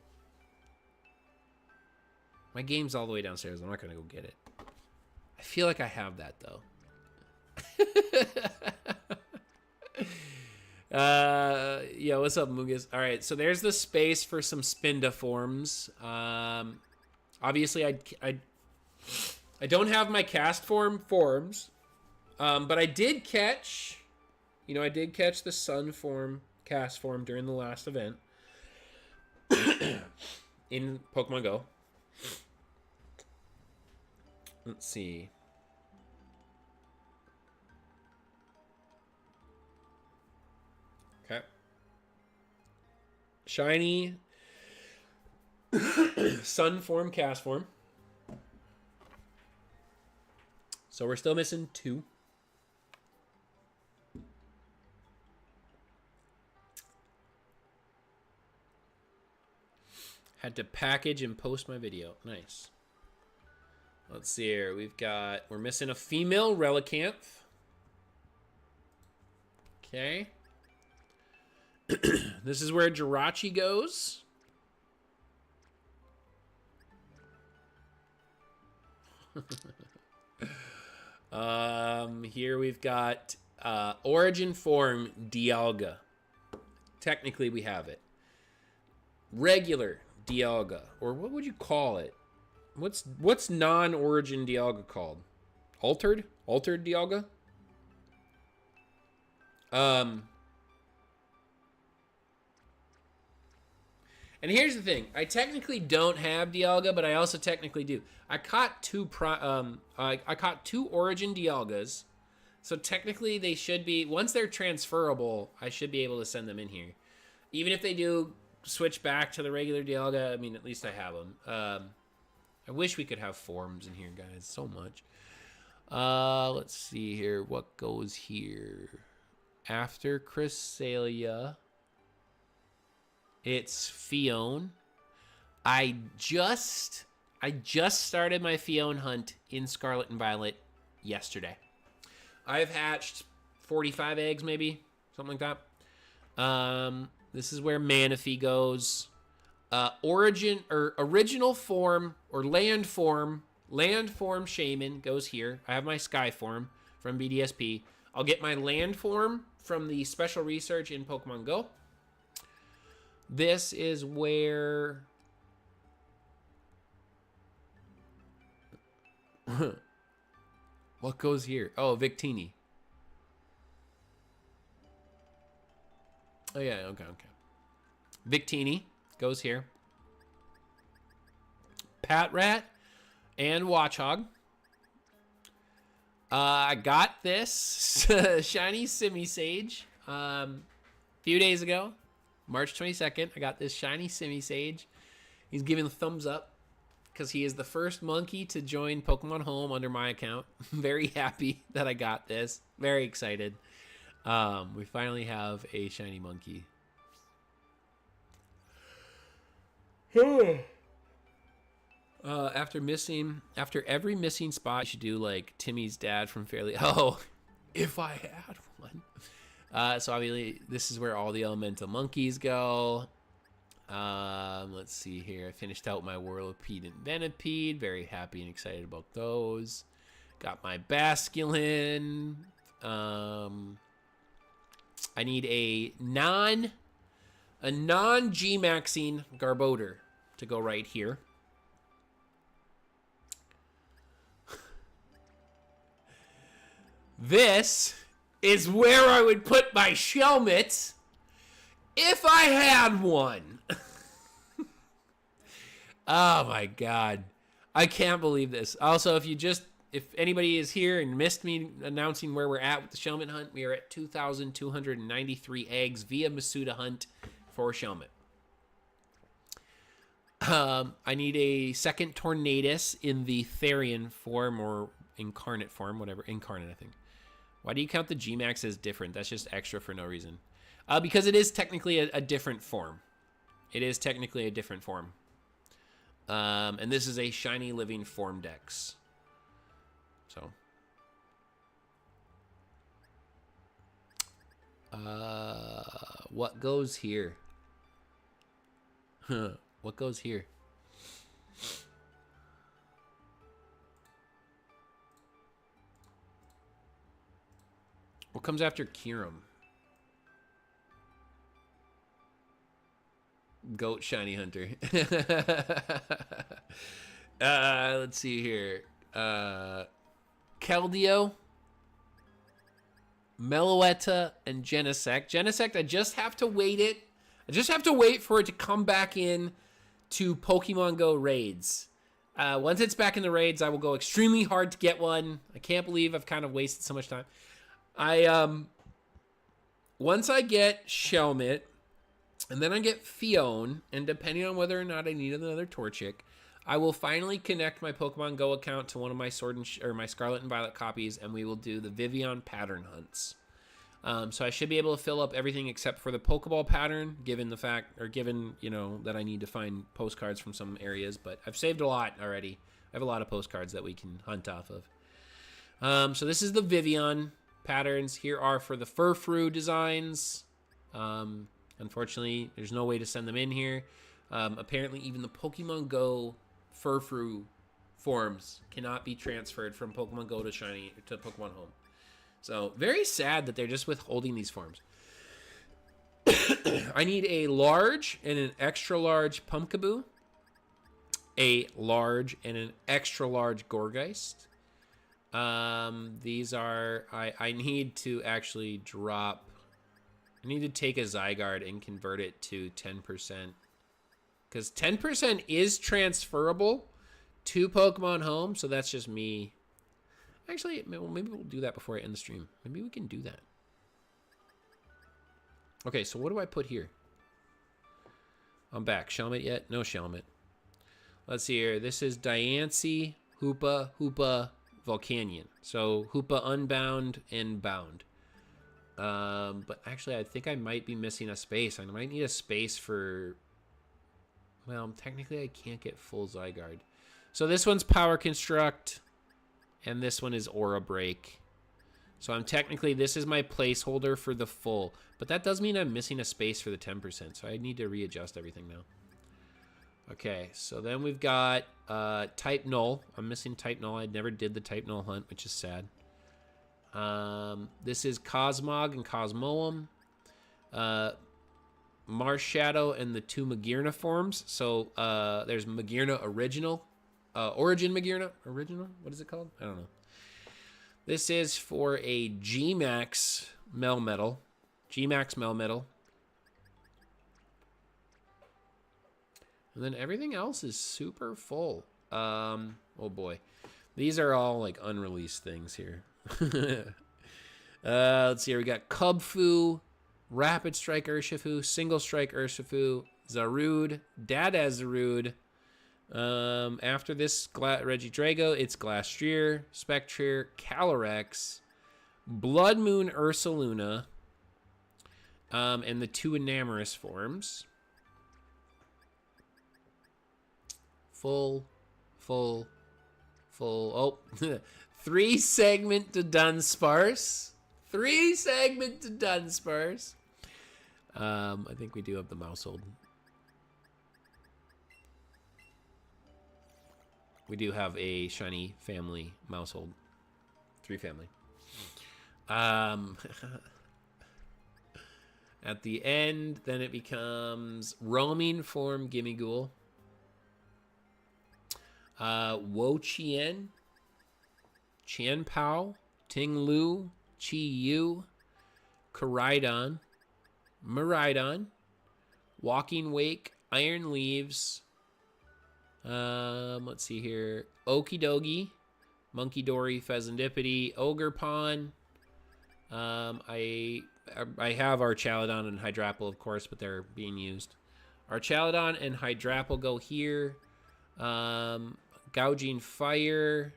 My game's all the way downstairs. I'm not going to go get it. I feel like I have that, though. Yeah, what's up, Mugas? All right, so there's the space for some Spindaforms. Obviously, I don't have my cast forms, but I did catch, I did catch the Sun form, cast form during the last event in Pokemon Go. Let's see. Okay. Shiny Sun form, cast form. So we're still missing 2. Had to package and post my video. Nice. Let's see here. We're missing a female Relicanth. Okay. This is where Jirachi goes. Here we've got Origin Form Dialga. Technically we have it. Regular Dialga, or what would you call it? What's non-Origin Dialga called? Altered Dialga? And here's the thing. I technically don't have Dialga, but I also technically do. I caught 2 Origin Dialgas. So technically they should be, once they're transferable, I should be able to send them in here. Even if they do switch back to the regular Dialga, I mean, at least I have them. I wish we could have forms in here, guys, so much. Let's see here. What goes here? After Cresselia, it's Fion. I just started my Fion hunt in Scarlet and Violet yesterday. I've hatched 45 eggs, maybe, something like that. This is where Manaphy goes. Origin or original form or land form Shaman goes here. I have my Sky form from BDSP. I'll get my land form from the special research in Pokemon Go. This is where what goes here? Oh, Victini. Oh yeah, okay. Victini goes here. Patrat and Watchog. I got this shiny Simisage a few days ago. March 22nd, I got this shiny Simisage. He's giving a thumbs up. because he is the first monkey to join Pokemon Home under my account. Very happy that I got this. Very excited. We finally have a shiny monkey. After every missing spot, you should do like Timmy's dad from Fairly. Oh, if I had one. So obviously, this is where all the elemental monkeys go. Let's see here. I finished out my Whirlipede and Venipede. Very happy and excited about those. Got my Basculin. I need a non-G-Maxing Garbodor to go right here. This is where I would put my Shelmet if I had one. Oh my god. I can't believe this. Also, if anybody is here and missed me announcing where we're at with the Shelmet hunt, we are at 2,293 eggs via Masuda hunt for Shelmet. I need a second Tornadus in the Therian form or incarnate form, whatever. Incarnate, I think. Why do you count the G-Max as different? That's just extra for no reason. Because it is technically a different form. It is technically a different form. And this is a shiny living form dex. So. What goes here? What goes here? What comes after Kiram? Goat Shiny Hunter. Let's see here. Keldeo, Meloetta, and Genesect. Genesect, I just have to wait it. I just have to wait for it to come back in to Pokemon Go raids. Once it's back in the raids, I will go extremely hard to get one. I can't believe I've kind of wasted so much time. Once I get Shelmet, and then I get Fion, and depending on whether or not I need another Torchic, I will finally connect my Pokemon Go account to one of my my Scarlet and Violet copies, and we will do the Vivian pattern hunts. So I should be able to fill up everything except for the Pokeball pattern, given that I need to find postcards from some areas. But I've saved a lot already. I have a lot of postcards that we can hunt off of. So this is the Vivian patterns. Here are for the Furfrou designs. Unfortunately, there's no way to send them in here. Apparently, even the Pokemon Go Furfrou forms cannot be transferred from Pokemon Go to Pokemon Home. So, very sad that they're just withholding these forms. I need a large and an extra large Pumpkaboo, a large and an extra large Gorgeist. These are, I need to actually drop, I need to take a Zygarde and convert it to 10%. Because 10% is transferable to Pokemon Home, so that's just me. Actually, maybe we'll do that before I end the stream. Maybe we can do that. Okay, so what do I put here? I'm back. Shelmet yet? No Shelmet. Let's see here. This is Diancie, Hoopa, Volcanion. So Hoopa Unbound and Bound. But actually, I think I might be missing a space. I might need a space for... Well, technically, I can't get full Zygarde. So this one's Power Construct, and this one is Aura Break. So I'm technically, this is my placeholder for the full. But that does mean I'm missing a space for the 10%, so I need to readjust everything now. Okay, so then we've got Type Null. I'm missing Type Null. I never did the Type Null hunt, which is sad. This is Cosmog and Cosmoem. Marshadow and the two Magearna forms. So there's Magearna Original. Origin Magearna? Original? What is it called? I don't know. This is for a G-Max Melmetal. G-Max Melmetal. And then everything else is super full. Oh boy. These are all like unreleased things here. Let's see here. We got Cubfu, Rapid Strike Urshifu, Single Strike Urshifu, Zarude, Dada Zarude, After this Regidrago, it's Glastrier, Spectrier, Calyrex, Blood Moon Ursaluna, and the 2 Enamorous forms. Full. Oh, 3 segment to Dunsparce. 3 segment to Dunsparce. I think we do have the Mousehold. We do have a shiny family Mousehold. 3 family. At the end, then it becomes Roaming Form Gimmighoul. Wo-Chien, Chien-Pao, Ting-Lu, Chi-Yu, Koraidon, Miraidon, Walking Wake, Iron Leaves, let's see here, Okidogi, Monkey Dory, Pheasantipity, Ogerpon. I have Archaladon and Hydrapple, of course, but they're being used. Archaladon and Hydrapple go here. Gouging Fire,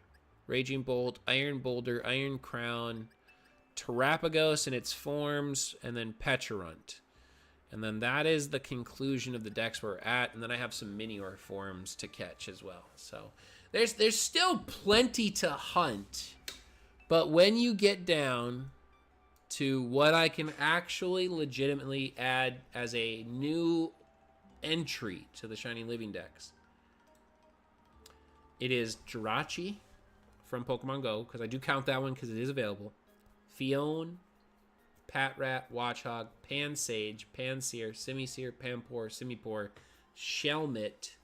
Raging Bolt, Iron Boulder, Iron Crown, Terapagos in its forms, and then Pecharunt. And then that is the conclusion of the decks we're at. And then I have some Minior forms to catch as well. So there's still plenty to hunt. But when you get down to what I can actually legitimately add as a new entry to the Shiny Living decks, it is Jirachi from Pokemon Go, because I do count that one because it is available. Fion, Patrat, Watchog, Pansage, Panseer, Simisear, Pampor, Simipour, Shelmet,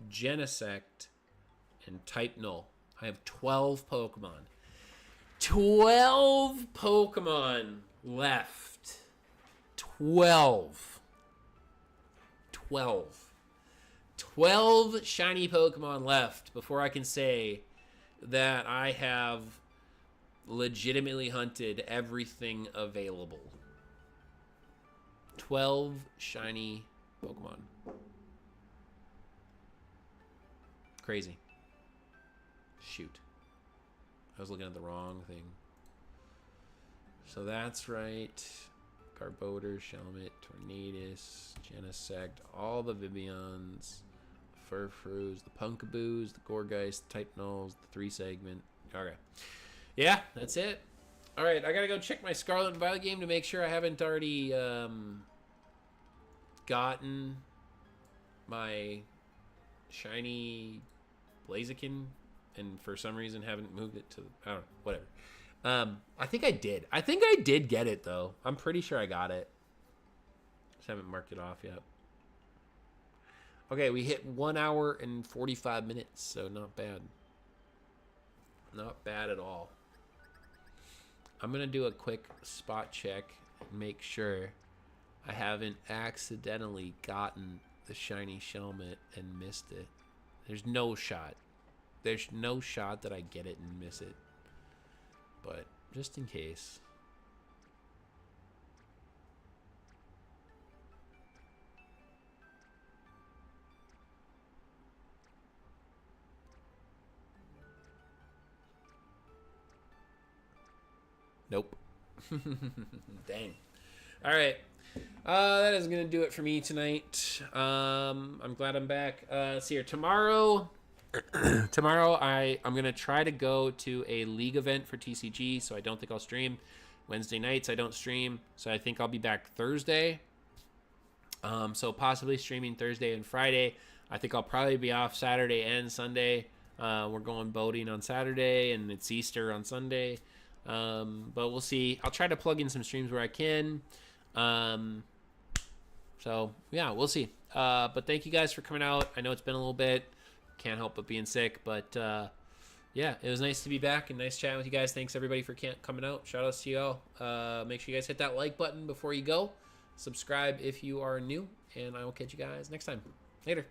Genesect, and Type Null. I have 12 Pokemon. 12 Pokemon left. 12 shiny Pokemon left before I can say that I have legitimately hunted everything available. 12 shiny Pokemon. Crazy. Shoot. I was looking at the wrong thing. So that's right. Garbodor, Shelmet, Tornadus, Genesect, all the Vivians, Furfroos, the Punkaboos, the Gourgeist, the Type Nulls, the 3 segment. Okay. Yeah, that's it. Alright, I gotta go check my Scarlet and Violet game to make sure I haven't already gotten my shiny Blaziken and for some reason haven't moved it to, I don't know, whatever. I think I did. I think I did get it, though. I'm pretty sure I got it. Just haven't marked it off yet. Okay, we hit 1 hour and 45 minutes, so not bad. Not bad at all. I'm going to do a quick spot check and make sure I haven't accidentally gotten the shiny Shelmet and missed it. There's no shot. There's no shot that I get it and miss it. But just in case. Nope. Dang. All right. That is going to do it for me tonight. I'm glad I'm back. Let's see here. Tomorrow... Tomorrow, I'm going to try to go to a league event for TCG, so I don't think I'll stream. Wednesday nights, I don't stream, so I think I'll be back Thursday. So possibly streaming Thursday and Friday. I think I'll probably be off Saturday and Sunday. We're going boating on Saturday, and it's Easter on Sunday. But we'll see. I'll try to plug in some streams where I can. So, yeah, we'll see. But thank you guys for coming out. I know it's been a little bit. Can't help but being sick, but yeah, it was nice to be back and nice chatting with you guys. Thanks everybody for coming out. Shout outs to you all. Make sure you guys hit that like button before you go. Subscribe if you are new, and I will catch you guys next time. Later.